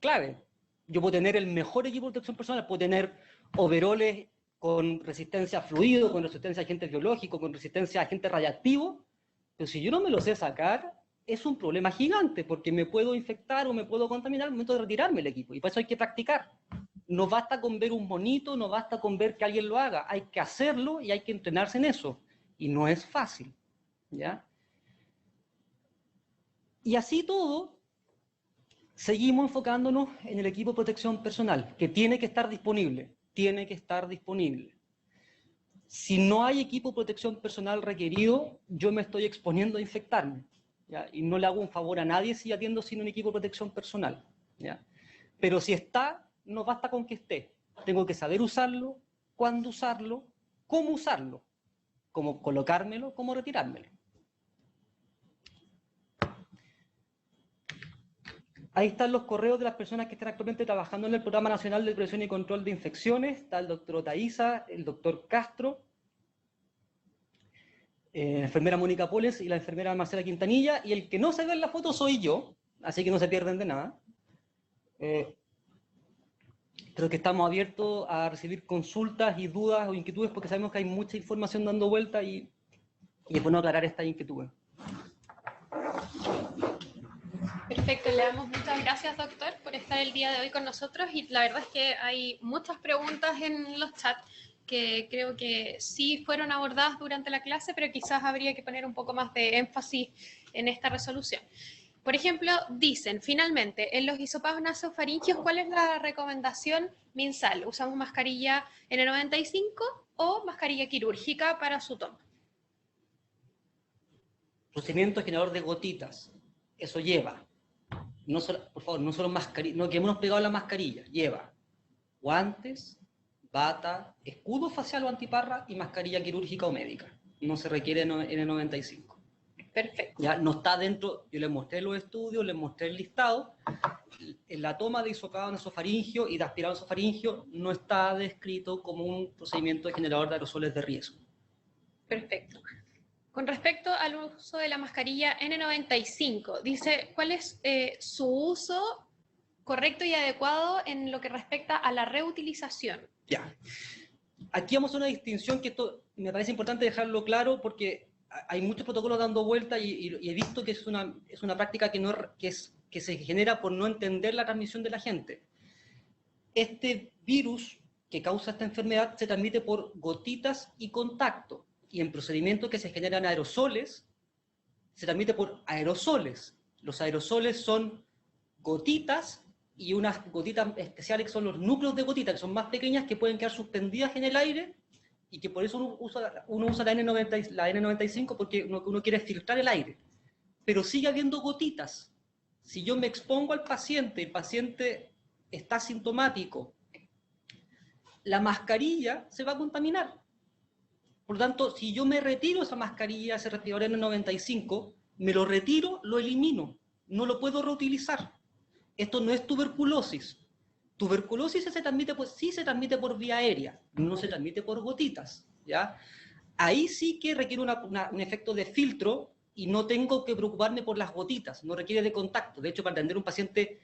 clave. Yo puedo tener el mejor equipo de protección personal, puedo tener overoles con resistencia a fluido, con resistencia a agentes biológicos, con resistencia a agentes radiactivos, pero si yo no me lo sé sacar, es un problema gigante, porque me puedo infectar o me puedo contaminar al momento de retirarme el equipo, y para eso hay que practicar. No basta con ver un monito, no basta con ver que alguien lo haga, hay que hacerlo y hay que entrenarse en eso, y no es fácil, ¿ya? Y así todo, seguimos enfocándonos en el equipo de protección personal, que tiene que estar disponible, Si no hay equipo de protección personal requerido, yo me estoy exponiendo a infectarme, ¿ya? Y no le hago un favor a nadie si atiendo sin un equipo de protección personal, ¿ya? Pero si está, no basta con que esté. Tengo que saber usarlo, cuándo usarlo, cómo colocármelo, cómo retirármelo. Ahí están los correos de las personas que están actualmente trabajando en el Programa Nacional de Prevención y Control de Infecciones. Está el doctor Otaiza, el doctor Castro, la enfermera Mónica Poles y la enfermera Marcela Quintanilla. Y el que no se ve en la foto soy yo, así que no se pierden de nada. Creo que estamos abiertos a recibir consultas y dudas o inquietudes porque sabemos que hay mucha información dando vuelta y es bueno aclarar estas inquietudes. Perfecto, le damos muchas gracias, doctor, por estar el día de hoy con nosotros y la verdad es que hay muchas preguntas en los chats que creo que sí fueron abordadas durante la clase, pero quizás habría que poner un poco más de énfasis en esta resolución. Por ejemplo, dicen, finalmente, en los hisopados nasofaringios, ¿cuál es la recomendación MinSal? ¿Usamos mascarilla N95 o mascarilla quirúrgica para su toma? Procedimiento generador de gotitas, eso lleva. No solo, por favor, no solo mascarilla, no quedémonos pegados a la mascarilla, lleva guantes, bata, escudo facial o antiparra y mascarilla quirúrgica o médica. No se requiere N95. Perfecto. Ya no está dentro, yo les mostré los estudios, les mostré el listado. En la toma de hisopado nasofaringio y de aspirado nasofaringio no está descrito como un procedimiento generador de aerosoles de riesgo. Perfecto. Con respecto al uso de la mascarilla N95, dice, ¿cuál es su uso correcto y adecuado en lo que respecta a la reutilización? Ya. Aquí vamos a una distinción que esto me parece importante dejarlo claro porque hay muchos protocolos dando vuelta y he visto que es una práctica que se genera por no entender la transmisión de la gente. Este virus que causa esta enfermedad se transmite por gotitas y contacto. Y en procedimientos que se generan aerosoles, se transmite por aerosoles. Los aerosoles son gotitas y unas gotitas especiales que son los núcleos de gotitas, que son más pequeñas, que pueden quedar suspendidas en el aire y que por eso uno usa la N95 porque uno quiere filtrar el aire. Pero sigue habiendo gotitas. si yo me expongo al paciente, el paciente está sintomático, la mascarilla se va a contaminar. Por lo tanto, si yo me retiro esa mascarilla, ese respirador N95, me lo retiro, lo elimino, no lo puedo reutilizar. Esto no es tuberculosis. Tuberculosis se transmite, pues, sí se transmite por vía aérea, no se transmite por gotitas, ¿ya? Ahí sí que requiere un efecto de filtro y no tengo que preocuparme por las gotitas, no requiere de contacto. De hecho, para atender a un paciente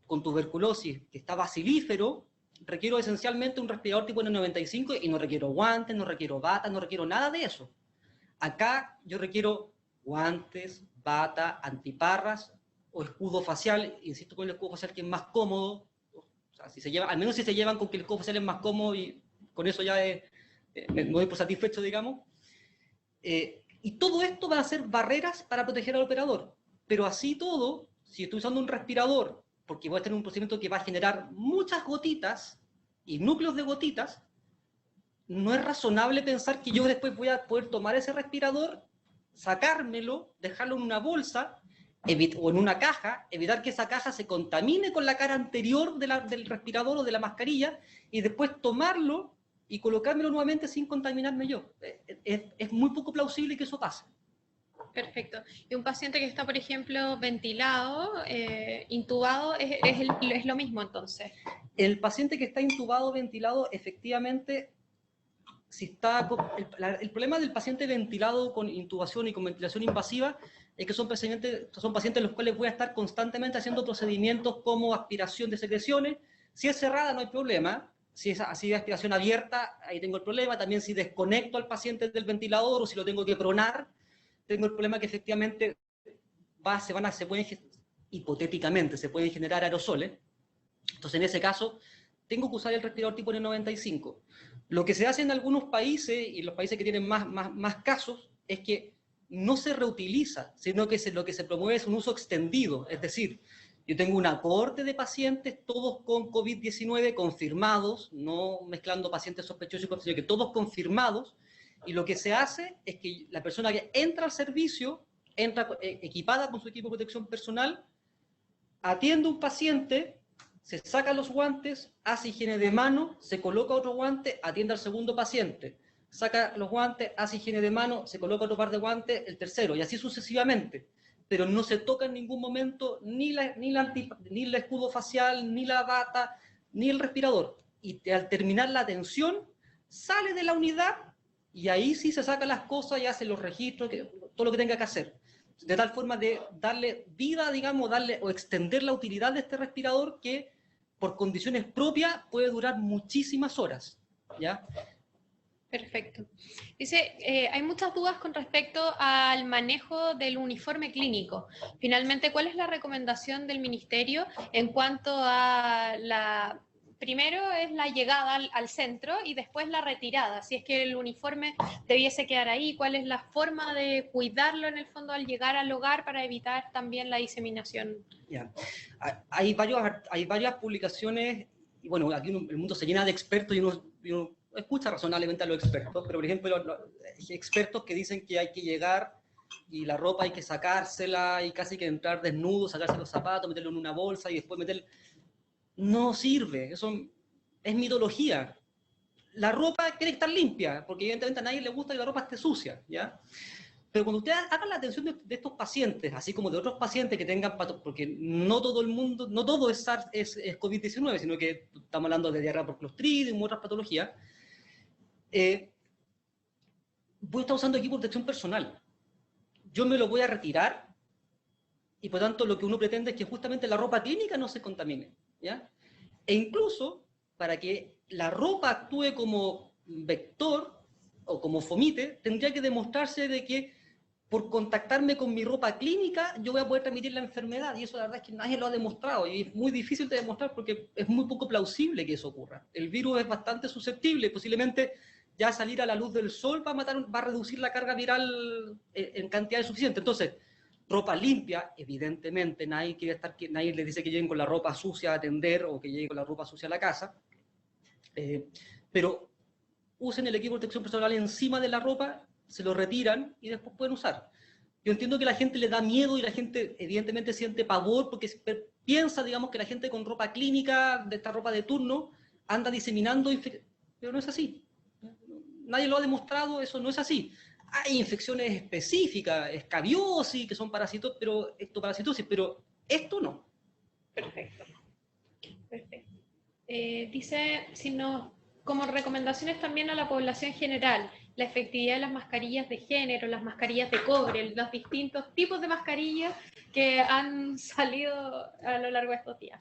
con tuberculosis que está bacilífero, requiero esencialmente un respirador tipo N95 y no requiero guantes, no requiero batas, no requiero nada de eso. Acá yo requiero guantes, bata, antiparras o escudo facial, insisto con el escudo facial que es más cómodo, o sea, si se lleva, al menos si se llevan con que el escudo facial es más cómodo y con eso ya me doy por satisfecho, digamos. Y todo esto va a ser barreras para proteger al operador, pero así todo, si estoy usando un respirador, porque voy a tener un procedimiento que va a generar muchas gotitas y núcleos de gotitas, no es razonable pensar que yo después voy a poder tomar ese respirador, sacármelo, dejarlo en una bolsa o en una caja, evitar que esa caja se contamine con la cara anterior del respirador o de la mascarilla, y después tomarlo y colocármelo nuevamente sin contaminarme yo. Es muy poco plausible que eso pase. Perfecto. Y un paciente que está, por ejemplo, ventilado, intubado, es lo mismo entonces. El paciente que está intubado, ventilado, efectivamente, si está, el problema del paciente ventilado con intubación y con ventilación invasiva es que son pacientes los cuales voy a estar constantemente haciendo procedimientos como aspiración de secreciones. Si es cerrada no hay problema, si es así de aspiración abierta, ahí tengo el problema. También si desconecto al paciente del ventilador o si lo tengo que pronar, tengo el problema que efectivamente hipotéticamente se pueden generar aerosoles. Entonces en ese caso tengo que usar el respirador tipo N95. Lo que se hace en algunos países, y los países que tienen más casos, es que no se reutiliza, sino que lo que se promueve es un uso extendido. Es decir, yo tengo una cohorte de pacientes, todos con COVID-19 confirmados, no mezclando pacientes sospechosos, sino que todos confirmados, y lo que se hace es que la persona que entra al servicio, entra equipada con su equipo de protección personal, atiende a un paciente, se saca los guantes, hace higiene de mano, se coloca otro guante, atiende al segundo paciente, saca los guantes, hace higiene de mano, se coloca otro par de guantes, el tercero, y así sucesivamente. Pero no se toca en ningún momento ni el escudo facial, ni la bata, ni el respirador. Y al terminar la atención, sale de la unidad y ahí sí se sacan las cosas y hace los registros, todo lo que tenga que hacer. De tal forma de darle vida, digamos, o extender la utilidad de este respirador que por condiciones propias puede durar muchísimas horas, ¿ya? Perfecto. Dice, hay muchas dudas con respecto al manejo del uniforme clínico. Finalmente, ¿cuál es la recomendación del Ministerio en cuanto a la... Primero es la llegada al centro y después la retirada. Si es que el uniforme debiese quedar ahí, ¿cuál es la forma de cuidarlo en el fondo al llegar al hogar para evitar también la diseminación? Ya. Hay varias publicaciones, y bueno, aquí el mundo se llena de expertos y uno escucha razonablemente a los expertos, pero por ejemplo, los expertos que dicen que hay que llegar y la ropa hay que sacársela y casi que entrar desnudo, sacarse los zapatos, meterlo en una bolsa y después meterlo... No sirve, eso es mitología. La ropa quiere estar limpia, porque evidentemente a nadie le gusta que la ropa esté sucia, ¿ya? Pero cuando ustedes hagan la atención de estos pacientes, así como de otros pacientes que tengan, porque no todo el mundo, no todo es COVID-19, sino que estamos hablando de diarrea por Clostridium u otras patologías, voy a estar usando equipo de protección personal. Yo me lo voy a retirar y por tanto lo que uno pretende es que justamente la ropa clínica no se contamine, ¿ya? E incluso para que la ropa actúe como vector o como fomite, tendría que demostrarse de que por contactarme con mi ropa clínica yo voy a poder transmitir la enfermedad, y eso la verdad es que nadie lo ha demostrado y es muy difícil de demostrar porque es muy poco plausible que eso ocurra. El virus es bastante susceptible, posiblemente ya salir a la luz del sol va a reducir la carga viral en cantidades suficientes. Entonces, ropa limpia, evidentemente, nadie les dice que lleguen con la ropa sucia a atender o que lleguen con la ropa sucia a la casa, pero usen el equipo de protección personal encima de la ropa, se lo retiran y después pueden usar. Yo entiendo que la gente le da miedo y la gente evidentemente siente pavor porque piensa, digamos, que la gente con ropa clínica, de esta ropa de turno, anda diseminando infecciones, pero no es así. Nadie lo ha demostrado, eso no es así. Hay infecciones específicas, escabiosis, que son parásitos, pero ectoparasitosis, pero esto no. Perfecto. Perfecto. Dice, como recomendaciones también a la población general, la efectividad de las mascarillas de género, las mascarillas de cobre, los distintos tipos de mascarillas que han salido a lo largo de estos días.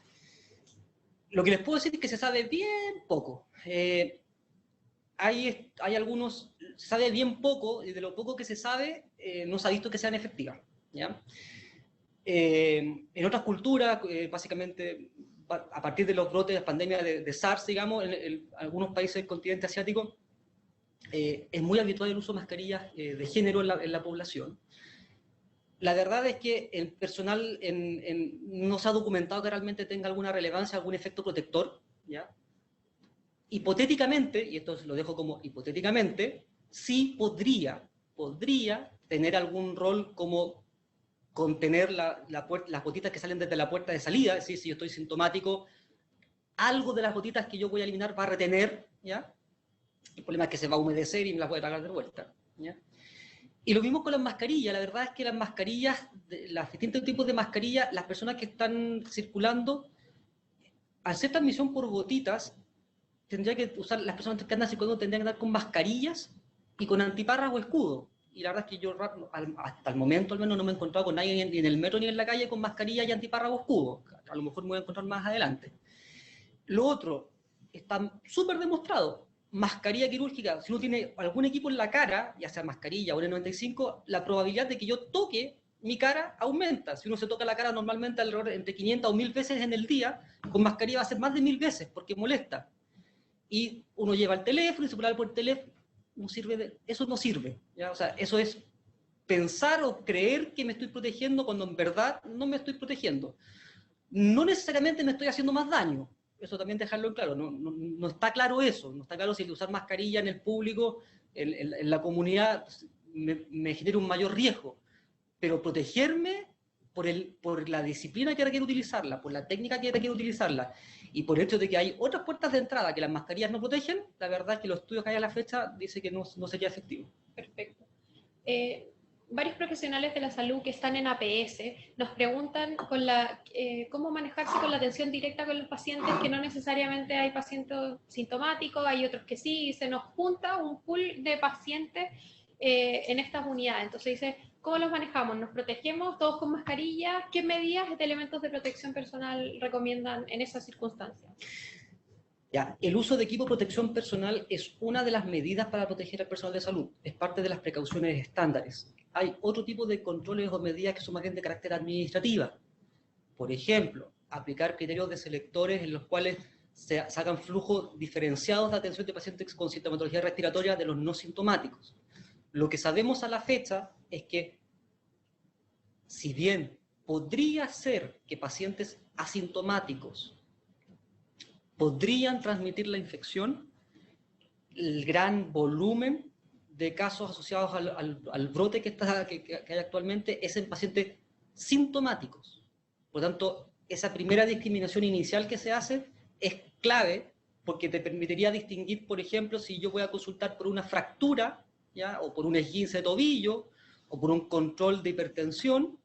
Lo que les puedo decir es que se sabe bien poco. Hay algunos, se sabe bien poco, y de lo poco que se sabe, no se ha visto que sean efectivas, ¿ya? En otras culturas, básicamente, a partir de los brotes de las pandemias de SARS, digamos, en algunos países del continente asiático, es muy habitual el uso de mascarillas de género en la población. La verdad es que el personal no se ha documentado que realmente tenga alguna relevancia, algún efecto protector, ¿ya? Hipotéticamente, y esto lo dejo como hipotéticamente, sí podría tener algún rol como contener las gotitas que salen desde la puerta de salida, es decir, si yo estoy sintomático, algo de las gotitas que yo voy a eliminar va a retener, ¿ya? El problema es que se va a humedecer y me las voy a tragar de vuelta, ¿ya? Y lo mismo con las mascarillas. La verdad es que las mascarillas, los distintos tipos de mascarillas, las personas que están circulando, al ser transmisión por gotitas, tendría que usar, las personas que andan circulando tendrían que andar con mascarillas y con antiparras o escudo. Y la verdad es que yo hasta el momento al menos no me he encontrado con nadie ni en el metro ni en la calle con mascarilla y antiparras o escudo. A lo mejor me voy a encontrar más adelante. Lo otro, está súper demostrado. Mascarilla quirúrgica, si uno tiene algún equipo en la cara, ya sea mascarilla o N95, la probabilidad de que yo toque mi cara aumenta. Si uno se toca la cara normalmente alrededor entre 500 o 1000 veces en el día, con mascarilla va a ser más de 1000 veces porque molesta. Y uno lleva el teléfono y se pone por el teléfono, no sirve eso no sirve, ¿ya? O sea, eso es pensar o creer que me estoy protegiendo cuando en verdad no me estoy protegiendo. No necesariamente me estoy haciendo más daño, eso también dejarlo en claro, no está claro eso, no está claro si el usar mascarilla en el público, en la comunidad, me genera un mayor riesgo, pero protegerme por la disciplina que requiere utilizarla, por la técnica que requiere utilizarla, y por el hecho de que hay otras puertas de entrada que las mascarillas no protegen, la verdad es que los estudios que hay a la fecha dicen que no sería efectivo. Perfecto. Varios profesionales de la salud que están en APS nos preguntan cómo manejarse con la atención directa con los pacientes, que no necesariamente hay pacientes sintomáticos, hay otros que sí, y se nos junta un pool de pacientes en estas unidades. Entonces dice, ¿cómo los manejamos? ¿Nos protegemos todos con mascarilla? ¿Qué medidas de elementos de protección personal recomiendan en esas circunstancias? Ya, el uso de equipo de protección personal es una de las medidas para proteger al personal de salud, es parte de las precauciones estándares. Hay otro tipo de controles o medidas que son más bien de carácter administrativa. Por ejemplo, aplicar criterios de selectores en los cuales se hagan flujos diferenciados de atención de pacientes con sintomatología respiratoria de los no sintomáticos. Lo que sabemos a la fecha es que, si bien podría ser que pacientes asintomáticos podrían transmitir la infección, el gran volumen de casos asociados al brote que hay actualmente es en pacientes sintomáticos. Por lo tanto, esa primera discriminación inicial que se hace es clave porque te permitiría distinguir, por ejemplo, si yo voy a consultar por una fractura, ¿ya? O por un esguince de tobillo, o por un control de hipertensión.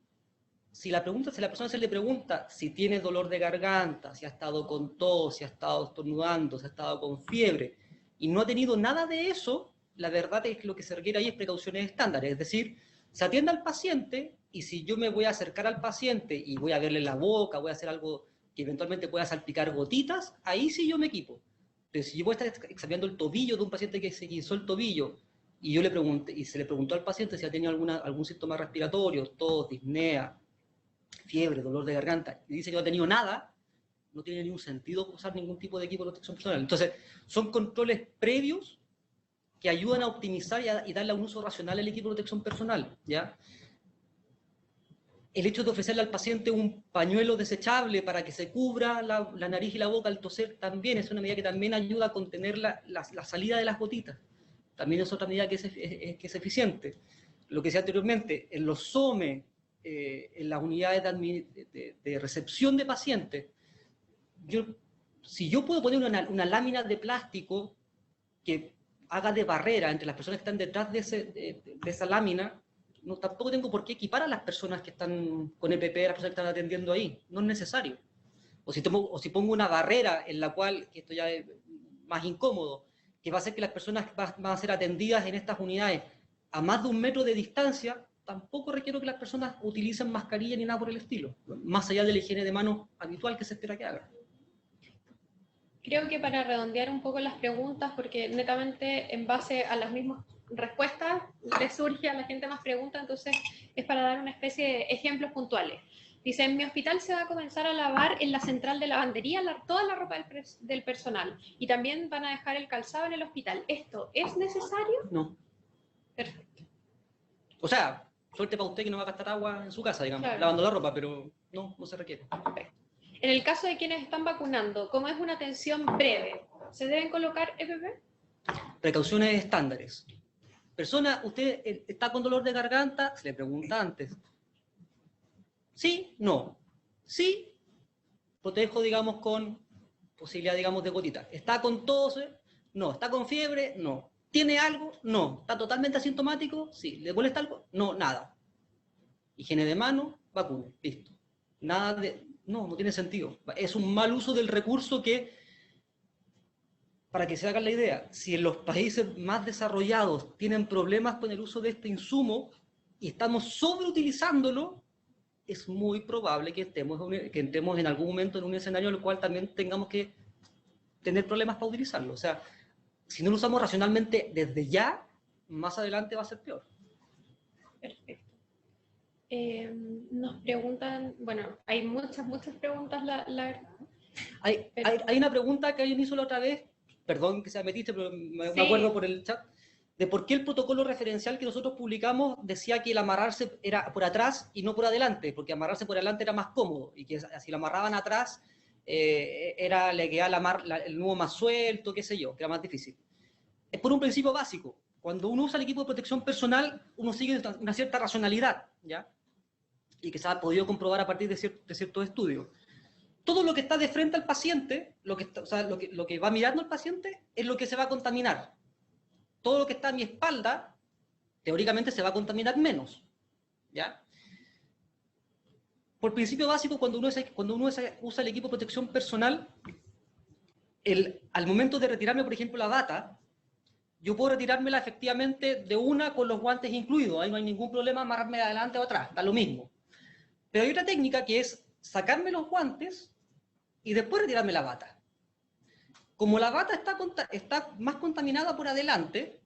Si la persona se le pregunta si tiene dolor de garganta, si ha estado con tos, si ha estado estornudando, si ha estado con fiebre, y no ha tenido nada de eso, la verdad es que lo que se requiere ahí es precauciones estándares, es decir, se atiende al paciente, y si yo me voy a acercar al paciente y voy a verle la boca, voy a hacer algo que eventualmente pueda salpicar gotitas, ahí sí yo me equipo. Pero si yo voy a estar examinando el tobillo de un paciente que se guinzó el tobillo, y yo le pregunté, y se le preguntó al paciente si ha tenido algún síntoma respiratorio, tos, disnea, fiebre, dolor de garganta, y dice que no ha tenido nada, no tiene ningún sentido usar ningún tipo de equipo de protección personal. Entonces, son controles previos que ayudan a optimizar y darle un uso racional al equipo de protección personal, ¿ya? El hecho de ofrecerle al paciente un pañuelo desechable para que se cubra la nariz y la boca al toser también es una medida que también ayuda a contener la salida de las gotitas. También es otra medida que es eficiente. lo que decía anteriormente, en los SOME, en las unidades de recepción de pacientes, si yo puedo poner una lámina de plástico que haga de barrera entre las personas que están detrás de esa lámina, tampoco tengo por qué equipar a las personas que están con EPP, a las personas que están atendiendo ahí. No es necesario. O si pongo una barrera en la cual, que esto ya es más incómodo, que va a hacer que las personas van a ser atendidas en estas unidades a más de 1 metro de distancia, tampoco requiero que las personas utilicen mascarilla ni nada por el estilo, más allá de la higiene de manos habitual que se espera que hagan. Creo que para redondear un poco las preguntas, porque netamente en base a las mismas respuestas le surge a la gente más preguntas, entonces es para dar una especie de ejemplos puntuales. Dice, en mi hospital se va a comenzar a lavar en la central de lavandería toda la ropa del personal y también van a dejar el calzado en el hospital. ¿Esto es necesario? No. Perfecto. O sea, suerte para usted que no va a gastar agua en su casa, digamos, claro, lavando la ropa, pero no se requiere. Perfecto. En el caso de quienes están vacunando, como es una atención breve, ¿se deben colocar EPP? Precauciones estándares. Persona, ¿usted está con dolor de garganta? Se le pregunta antes. ¿Sí? No. ¿Sí? Protejo, digamos, con posibilidad, digamos, de gotita. ¿Está con tos? No. ¿Está con fiebre? No. ¿Tiene algo? No. ¿Está totalmente asintomático? Sí. ¿Le molesta algo? No, nada. Higiene de mano, vacuna. Listo. Nada de... No tiene sentido. Es un mal uso del recurso que, para que se hagan la idea, si en los países más desarrollados tienen problemas con el uso de este insumo y estamos sobreutilizándolo, es muy probable que entremos en algún momento en un escenario en el cual también tengamos que tener problemas para utilizarlo. O sea, si no lo usamos racionalmente desde ya, más adelante va a ser peor. Perfecto. Nos preguntan, bueno, hay muchas preguntas, la verdad. Hay una pregunta que alguien hizo la otra vez, perdón que se metiste, pero me acuerdo por el chat, de por qué el protocolo referencial que nosotros publicamos decía que el amarrarse era por atrás y no por adelante, porque amarrarse por adelante era más cómodo, y que si lo amarraban atrás, le quedaba el nudo más suelto, qué sé yo, que era más difícil. Es por un principio básico. Cuando uno usa el equipo de protección personal, uno sigue una cierta racionalidad, ¿ya? Y que se ha podido comprobar a partir de ciertos estudios. Todo lo que está de frente al paciente, lo que va mirando al paciente, es lo que se va a contaminar. Todo lo que está a mi espalda, teóricamente se va a contaminar menos, ¿ya? Por principio básico, cuando uno usa el equipo de protección personal, al momento de retirarme, por ejemplo, la bata, yo puedo retirármela efectivamente de una con los guantes incluidos. Ahí no hay ningún problema amarrarme de adelante o atrás, da lo mismo. Pero hay otra técnica que es sacarme los guantes y después retirarme la bata. Como la bata está más contaminada por adelante,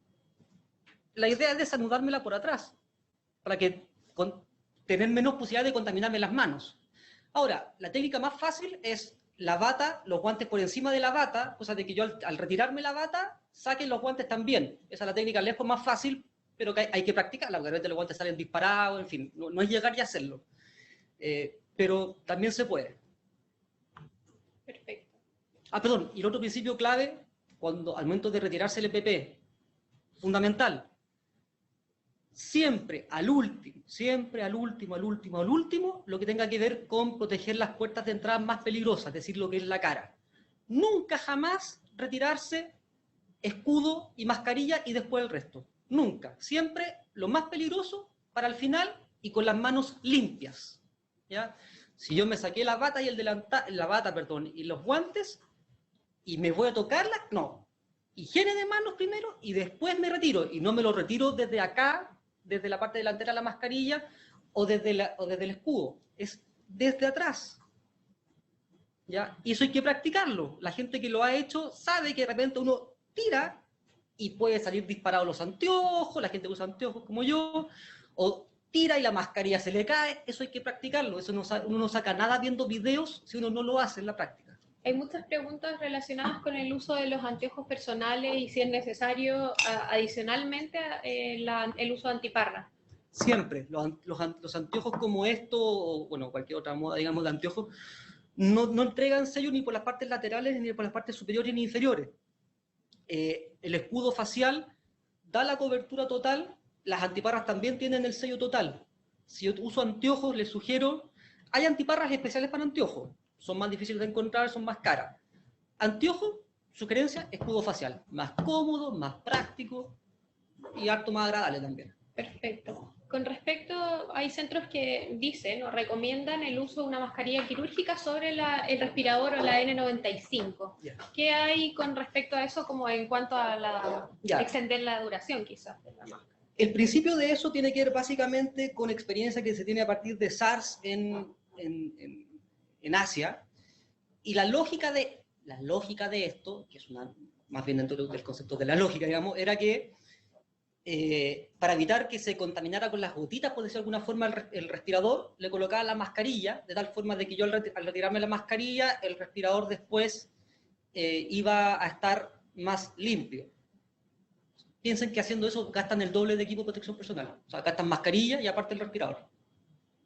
la idea es desanudármela por atrás, para tener menos posibilidad de contaminarme las manos. Ahora, la técnica más fácil es la bata, los guantes por encima de la bata, cosa de que yo al retirarme la bata, saque los guantes también. Esa es la técnica lejos más fácil, pero que hay que practicarla, porque a veces los guantes salen disparados, en fin, no es llegar y hacerlo. Pero también se puede. Perfecto. Perdón, y el otro principio clave, al momento de retirarse el EPP, fundamental, siempre al último, lo que tenga que ver con proteger las puertas de entrada más peligrosas, es decir, lo que es la cara. Nunca jamás retirarse escudo y mascarilla y después el resto. Nunca. Siempre lo más peligroso para el final y con las manos limpias. ¿Ya? Si yo me saqué la bata y y los guantes y me voy a tocarla, no. Higiene de manos primero y después me retiro. Y no me lo retiro desde acá, desde la parte delantera de la mascarilla o desde el escudo. Es desde atrás. ¿Ya? Y eso hay que practicarlo. La gente que lo ha hecho sabe que de repente uno tira y puede salir disparado los anteojos, la gente que usa anteojos como yo, o tira y la mascarilla se le cae. Eso hay que practicarlo. Uno no saca nada viendo videos si uno no lo hace en la práctica. Hay muchas preguntas relacionadas con el uso de los anteojos personales y si es necesario adicionalmente el uso de antiparra. Siempre. Los anteojos como esto, o bueno, cualquier otra moda, digamos, de anteojos, no entregan sello ni por las partes laterales ni por las partes superiores ni inferiores. El escudo facial da la cobertura total las antiparras también tienen el sello total. Si yo uso anteojos, les sugiero, hay antiparras especiales para anteojos, son más difíciles de encontrar, son más caras. Anteojos, sugerencia, escudo facial, más cómodo, más práctico y harto más agradable también. Perfecto. Con respecto, hay centros que dicen o recomiendan el uso de una mascarilla quirúrgica sobre el respirador o la N95. Yeah. ¿Qué hay con respecto a eso como en cuanto a extender la duración quizás de la máscara? El principio de eso tiene que ver básicamente con experiencia que se tiene a partir de SARS en Asia, y la lógica de esto, que es más bien dentro del concepto de la lógica, digamos, era que para evitar que se contaminara con las gotitas, por decirlo de alguna forma, el respirador, le colocaba la mascarilla, de tal forma de que yo al retirarme la mascarilla, el respirador después iba a estar más limpio. Piensen que haciendo eso gastan el doble de equipo de protección personal. O sea, gastan mascarilla y aparte el respirador.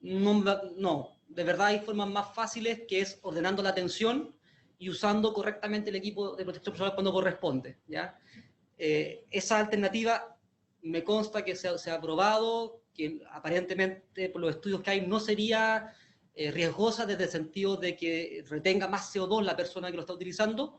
No, de verdad hay formas más fáciles, que es ordenando la tensión y usando correctamente el equipo de protección personal cuando corresponde, ¿ya? Esa alternativa me consta que se ha probado, que aparentemente por los estudios que hay no sería riesgosa desde el sentido de que retenga más CO2 la persona que lo está utilizando,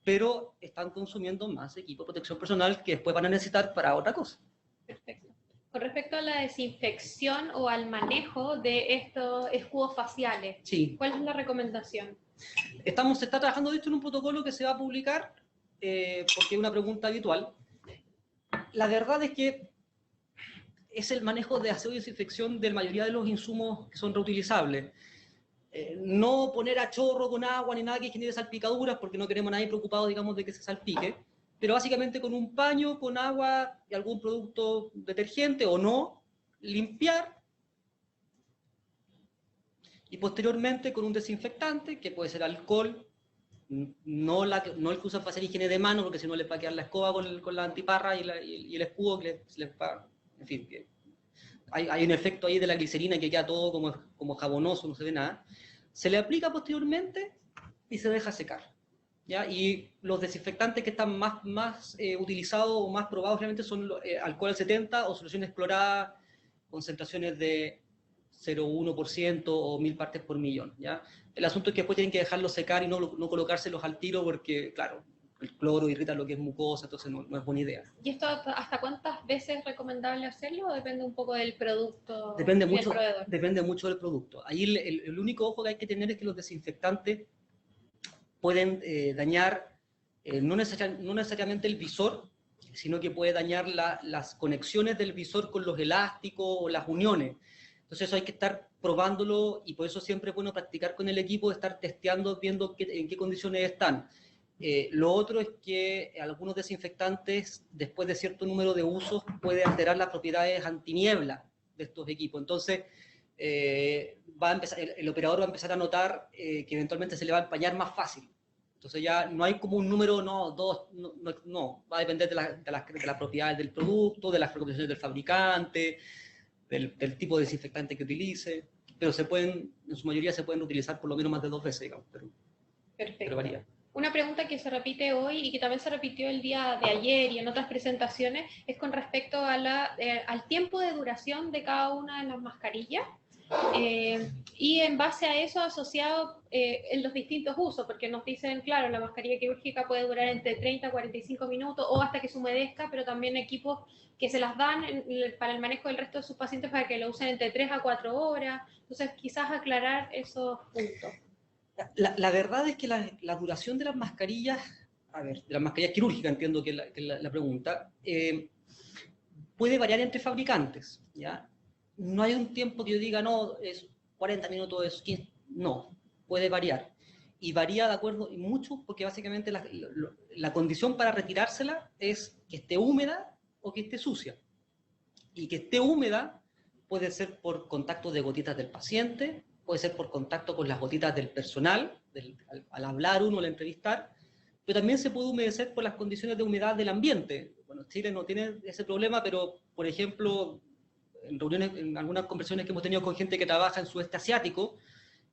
pero están consumiendo más equipo de protección personal que después van a necesitar para otra cosa. Perfecto. Con respecto a la desinfección o al manejo de estos escudos faciales, sí. ¿Cuál es la recomendación? Se está trabajando de hecho en un protocolo que se va a publicar, porque es una pregunta habitual. La verdad es que es el manejo de aseo y desinfección de la mayoría de los insumos que son reutilizables. No poner a chorro con agua ni nada que genere salpicaduras, porque no queremos a nadie preocupado, digamos, de que se salpique, pero básicamente con un paño, con agua y algún producto detergente o no, limpiar, y posteriormente con un desinfectante, que puede ser alcohol, no el que usan para hacer higiene de manos, porque si no les va a quedar la escoba con la antiparra y el escudo, que les va, en fin, que hay un efecto ahí de la glicerina que queda todo como jabonoso, no se ve nada. Se le aplica posteriormente y se deja secar, ¿ya? Y los desinfectantes que están más utilizados o más probados realmente son alcohol al 70 o soluciones cloradas, concentraciones de 0,1% o 1000 partes por millón, ¿ya? El asunto es que después tienen que dejarlos secar y no colocárselos al tiro porque, claro, el cloro irrita lo que es mucosa, entonces no es buena idea. ¿Y esto hasta cuántas veces es recomendable hacerlo o depende un poco del producto? Depende mucho del producto. Ahí el único ojo que hay que tener es que los desinfectantes pueden dañar no necesariamente el visor, sino que puede dañar las conexiones del visor con los elásticos o las uniones. Entonces eso hay que estar probándolo, y por eso siempre es bueno practicar con el equipo, estar testeando, viendo en qué condiciones están. Lo otro es que algunos desinfectantes, después de cierto número de usos, puede alterar las propiedades antiniebla de estos equipos. Entonces, el operador va a empezar a notar que eventualmente se le va a empañar más fácil. Entonces ya no hay como un número, no, va a depender de las propiedades del producto, de las recomendaciones del fabricante, del tipo de desinfectante que utilice, pero en su mayoría se pueden utilizar por lo menos más de 2 veces, digamos, pero varía. Una pregunta que se repite hoy y que también se repitió el día de ayer y en otras presentaciones es con respecto a al tiempo de duración de cada una de las mascarillas. Y en base a eso asociado en los distintos usos, porque nos dicen, claro, la mascarilla quirúrgica puede durar entre 30 a 45 minutos o hasta que se humedezca, pero también equipos que se las dan para el manejo del resto de sus pacientes para que lo usen entre 3 a 4 horas. Entonces, quizás aclarar esos puntos. La verdad es que la duración de las mascarillas, de las mascarillas quirúrgicas, entiendo que es la pregunta, puede variar entre fabricantes, ¿ya? No hay un tiempo que yo diga, no, es 40 minutos, es 15, no, puede variar. Y varía de acuerdo, y mucho, porque básicamente la condición para retirársela es que esté húmeda o que esté sucia. Y que esté húmeda puede ser por contacto de gotitas del paciente, puede ser por contacto con las gotitas del personal, al hablar uno, al entrevistar, pero también se puede humedecer por las condiciones de humedad del ambiente. Bueno, Chile no tiene ese problema, pero, por ejemplo, en algunas conversaciones que hemos tenido con gente que trabaja en sudeste asiático,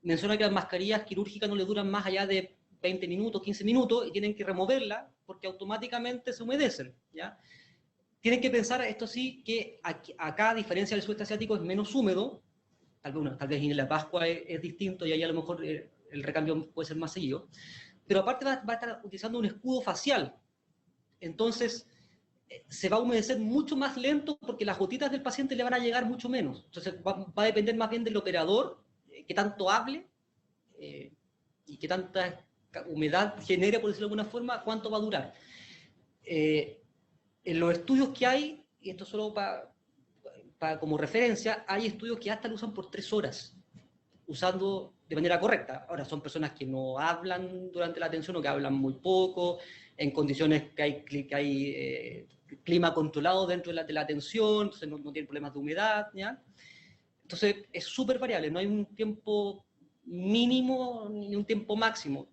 menciona que las mascarillas quirúrgicas no le duran más allá de 20 minutos, 15 minutos, y tienen que removerla porque automáticamente se humedecen, ¿ya? Tienen que pensar, esto sí, que acá, a diferencia del sudeste asiático, es menos húmedo. Tal vez en la Pascua es distinto y ahí a lo mejor el recambio puede ser más seguido. Pero aparte va a estar utilizando un escudo facial. Entonces, se va a humedecer mucho más lento porque las gotitas del paciente le van a llegar mucho menos. Entonces, va a depender más bien del operador, que tanto hable y que tanta humedad genere, por decirlo de alguna forma, cuánto va a durar. En los estudios que hay, y esto solo como referencia, hay estudios que hasta lo usan por 3 horas, usando de manera correcta. Ahora, son personas que no hablan durante la atención o que hablan muy poco, en condiciones que hay clima controlado dentro de la atención, entonces no tienen problemas de humedad, ¿ya? Entonces, es súper variable, no hay un tiempo mínimo ni un tiempo máximo.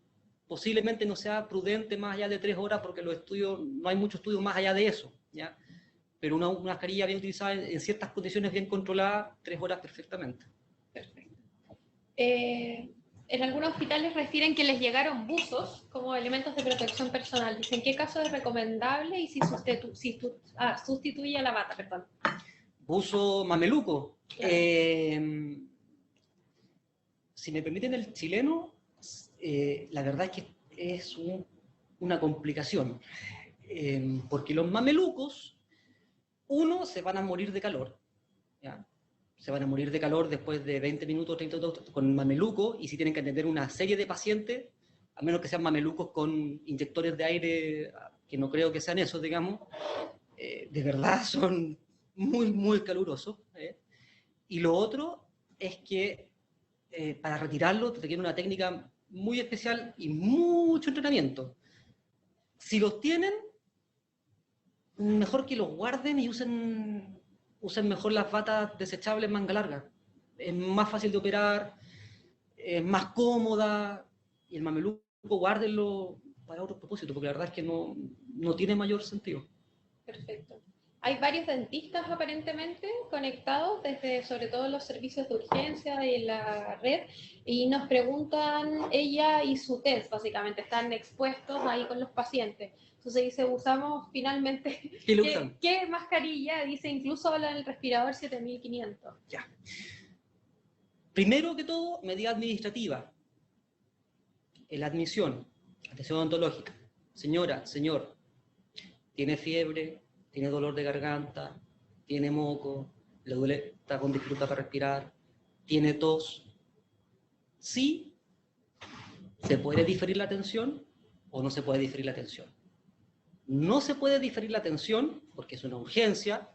Posiblemente no sea prudente más allá de 3 horas porque los estudios, no hay mucho estudio más allá de eso, ¿ya? Pero una mascarilla bien utilizada en ciertas condiciones bien controladas, 3 horas perfectamente. Perfecto. En algunos hospitales refieren que les llegaron buzos como elementos de protección personal. Dicen qué caso es recomendable y si sustituye a la bata, perdón. Buzo mameluco. Claro. Si me permiten el chileno, la verdad es que es una complicación. Porque los mamelucos, uno, se van a morir de calor, ¿ya? Se van a morir de calor después de 20 minutos, 30 minutos con mameluco, y si tienen que atender una serie de pacientes, a menos que sean mamelucos con inyectores de aire, que no creo que sean esos, digamos, de verdad son muy, muy calurosos. Y lo otro es que para retirarlo requiere una técnica muy especial y mucho entrenamiento. Si los tienen, mejor que los guarden y usen mejor las batas desechables manga larga. Es más fácil de operar, es más cómoda, y el mameluco guárdenlo para otro propósito, porque la verdad es que no tiene mayor sentido. Perfecto. Hay varios dentistas aparentemente conectados desde sobre todo los servicios de urgencia y la red y nos preguntan ella y su test, básicamente están expuestos ahí con los pacientes. Entonces dice, usamos finalmente, ¿Qué le usan? ¿qué mascarilla? Dice, incluso habla del respirador 7500. Ya. Primero que todo, medida administrativa. En la admisión, atención odontológica. Señora, señor, tiene fiebre, tiene dolor de garganta, tiene moco, le duele, está con dificultad para respirar, tiene tos. Sí, se puede diferir la atención o no se puede diferir la atención. No se puede diferir la atención porque es una urgencia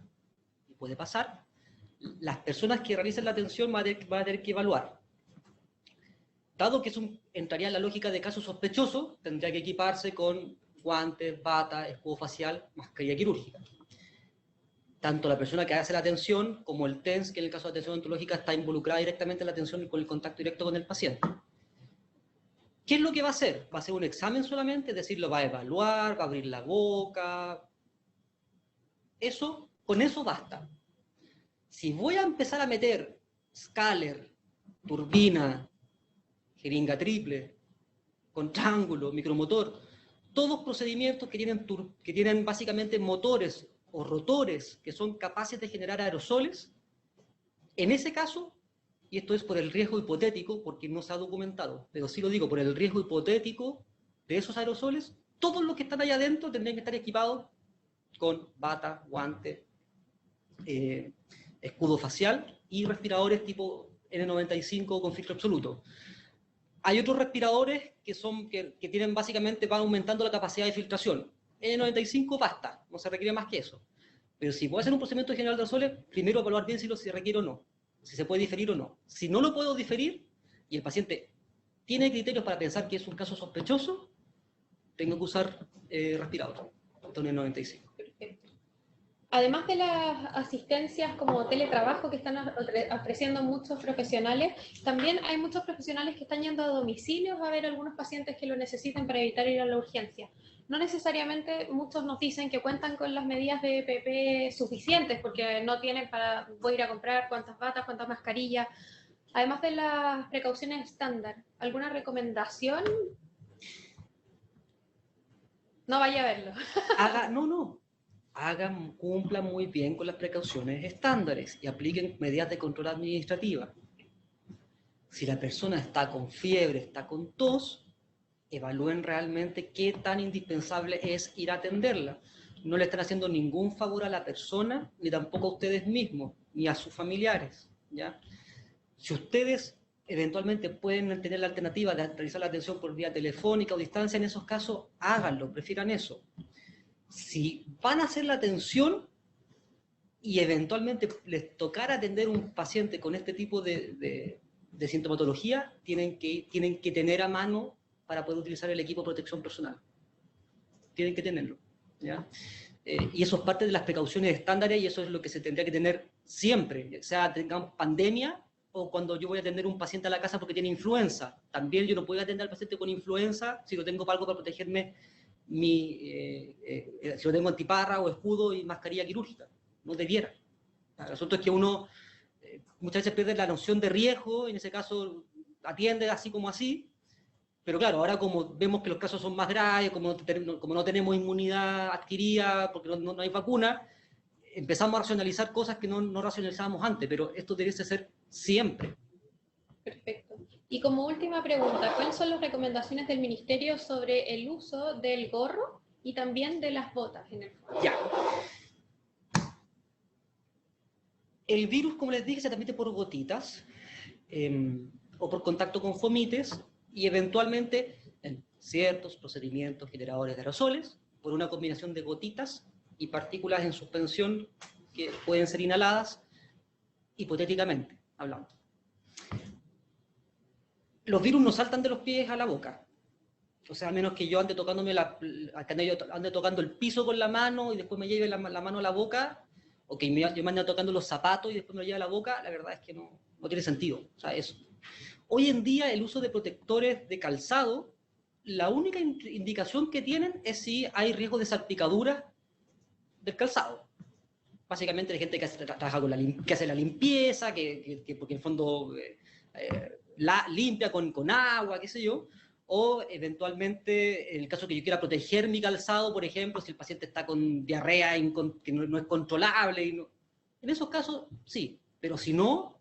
y puede pasar. Las personas que realicen la atención van a tener que evaluar. Dado que entraría en la lógica de caso sospechoso, tendría que equiparse con guantes, bata, escudo facial, mascarilla quirúrgica. Tanto la persona que hace la atención como el TENS, que en el caso de atención odontológica está involucrada directamente en la atención y con el contacto directo con el paciente. ¿Qué es lo que va a hacer? ¿Va a hacer un examen solamente? Es decir, lo va a evaluar, va a abrir la boca. Con eso basta. Si voy a empezar a meter scaler, turbina, jeringa triple, contrángulo, micromotor, todos procedimientos que tienen básicamente motores o rotores que son capaces de generar aerosoles, en ese caso, y esto es por el riesgo hipotético, porque no se ha documentado, pero sí lo digo, por el riesgo hipotético de esos aerosoles, todos los que están allá adentro tendrían que estar equipados con bata, guante, escudo facial y respiradores tipo N95 con filtro absoluto. Hay otros respiradores que tienen básicamente, van aumentando la capacidad de filtración. N95 basta, no se requiere más que eso. Pero si voy a hacer un procedimiento general de aerosoles, primero evaluar bien si se requiere o no, si se puede diferir o no. Si no lo puedo diferir y el paciente tiene criterios para pensar que es un caso sospechoso, tengo que usar respirador, N95. Perfecto. Además de las asistencias como teletrabajo que están ofreciendo muchos profesionales, también hay muchos profesionales que están yendo a domicilios a ver a algunos pacientes que lo necesiten para evitar ir a la urgencia. No necesariamente muchos nos dicen que cuentan con las medidas de EPP suficientes porque no tienen para, voy a ir a comprar cuántas batas, cuántas mascarillas. Además de las precauciones estándar, ¿alguna recomendación? No vaya a verlo. No. cumplan muy bien con las precauciones estándares y apliquen medidas de control administrativa. Si la persona está con fiebre, está con tos, evalúen realmente qué tan indispensable es ir a atenderla. No le están haciendo ningún favor a la persona, ni tampoco a ustedes mismos, ni a sus familiares, ¿ya? Si ustedes eventualmente pueden tener la alternativa de realizar la atención por vía telefónica o distancia, en esos casos, háganlo, prefieran eso. Si van a hacer la atención y eventualmente les tocará atender un paciente con este tipo de sintomatología, tienen que tener a mano para poder utilizar el equipo de protección personal. Tienen que tenerlo, ¿ya? Y eso es parte de las precauciones estándares y eso es lo que se tendría que tener siempre, sea tengamos pandemia o cuando yo voy a atender un paciente a la casa porque tiene influenza. También yo no puedo atender al paciente con influenza si no tengo algo para protegerme, si no tengo antiparra o escudo y mascarilla quirúrgica. No debiera. El asunto es que uno muchas veces pierde la noción de riesgo, en ese caso atiende así como así, pero claro, ahora como vemos que los casos son más graves, como no tenemos inmunidad adquirida porque no hay vacuna, empezamos a racionalizar cosas que no racionalizábamos antes, pero esto debe ser siempre. Perfecto. Y como última pregunta, ¿cuáles son las recomendaciones del Ministerio sobre el uso del gorro y también de las botas en el fondo? Ya. El virus, como les dije, se transmite por gotitas o por contacto con fomites y eventualmente en ciertos procedimientos generadores de aerosoles por una combinación de gotitas y partículas en suspensión que pueden ser inhaladas, hipotéticamente hablando. Los virus no saltan de los pies a la boca. O sea, a menos que yo ande ande tocando el piso con la mano y después me lleve la mano a la boca, o que yo me ande tocando los zapatos y después me lo lleve a la boca, la verdad es que no tiene sentido. O sea, eso. Hoy en día el uso de protectores de calzado, la única indicación que tienen es si hay riesgo de salpicadura del calzado. Básicamente hay gente que trabaja que hace la limpieza, porque en el fondo limpia con agua, qué sé yo, o eventualmente en el caso que yo quiera proteger mi calzado, por ejemplo, si el paciente está con diarrea que no es controlable, en esos casos sí, pero si no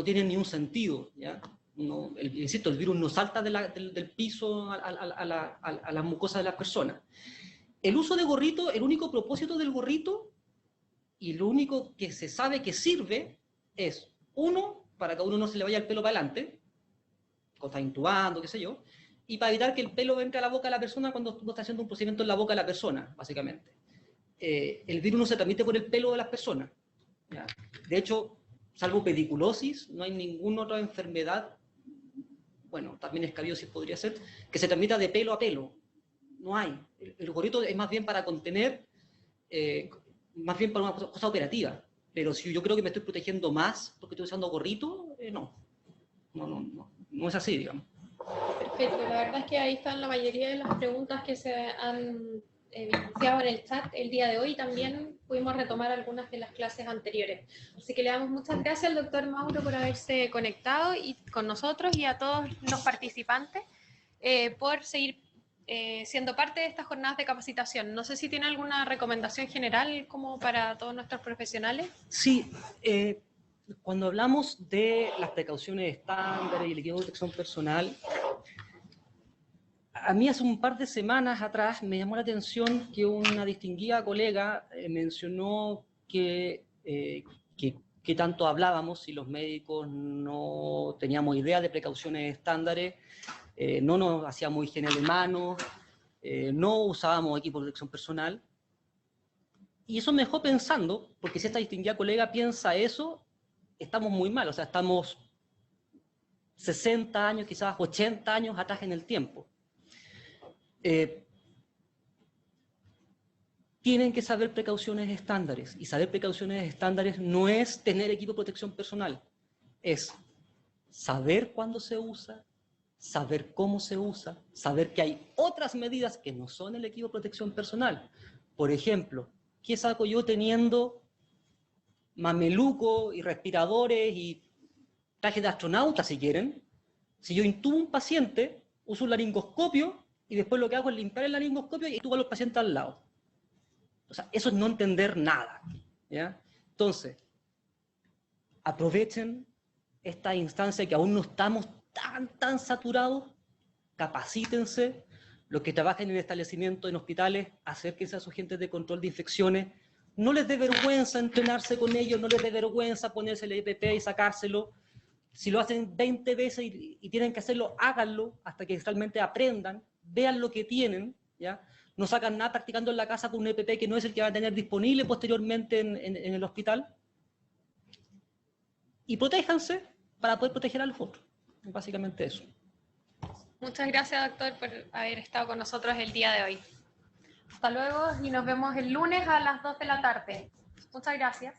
tiene ni un sentido, ¿ya? Insisto, el virus no salta del piso a las mucosas de las personas. El uso de gorrito, el único propósito del gorrito y lo único que se sabe que sirve es, uno, para que a uno no se le vaya el pelo para adelante, cuando está intubando, qué sé yo, y para evitar que el pelo entre a la boca de la persona cuando uno está haciendo un procedimiento en la boca de la persona, básicamente. El virus no se transmite por el pelo de las personas, ¿ya? De hecho, salvo pediculosis, no hay ninguna otra enfermedad, bueno, también escabiosis podría ser, que se transmita de pelo a pelo. No hay. El gorrito es más bien para contener, más bien para una cosa operativa. Pero si yo creo que me estoy protegiendo más porque estoy usando gorrito, no es así, digamos. Perfecto, la verdad es que ahí están la mayoría de las preguntas que se han evidenciado en el chat el día de hoy. También pudimos retomar algunas de las clases anteriores. Así que le damos muchas gracias al doctor Mauro por haberse conectado con nosotros y a todos los participantes por seguir siendo parte de estas jornadas de capacitación. No sé si tiene alguna recomendación general como para todos nuestros profesionales. Sí, cuando hablamos de las precauciones estándares y el equipo de protección personal, a mí hace un par de semanas atrás me llamó la atención que una distinguida colega mencionó que tanto hablábamos si los médicos no teníamos idea de precauciones estándares, no nos hacíamos higiene de manos, no usábamos equipo de protección personal. Y eso me dejó pensando, porque si esta distinguida colega piensa eso, estamos muy mal, o sea, estamos 60 años, quizás 80 años atrás en el tiempo. Tienen que saber precauciones estándares, y saber precauciones estándares no es tener equipo de protección personal, es saber cuándo se usa, saber cómo se usa, saber que hay otras medidas que no son el equipo de protección personal. Por ejemplo, ¿qué saco yo teniendo mameluco y respiradores y traje de astronauta, si quieren? Si yo intubo un paciente, uso un laringoscopio y después lo que hago es limpiar el laringoscopio y intubo a los pacientes al lado. O sea, eso es no entender nada, ¿ya? Entonces, aprovechen esta instancia que aún no estamos tan saturados, capacítense, los que trabajan en establecimientos, en hospitales, acérquense a sus agentes de control de infecciones, no les dé vergüenza entrenarse con ellos, no les dé vergüenza ponerse el EPP y sacárselo. Si lo hacen 20 veces y tienen que hacerlo, háganlo hasta que realmente aprendan, vean lo que tienen, ¿ya? No sacan nada practicando en la casa con un EPP que no es el que van a tener disponible posteriormente en el hospital. Y protéjanse para poder proteger a los otros. Básicamente eso. Muchas gracias, doctor, por haber estado con nosotros el día de hoy. Hasta luego y nos vemos el lunes a las 2 de la tarde. Muchas gracias.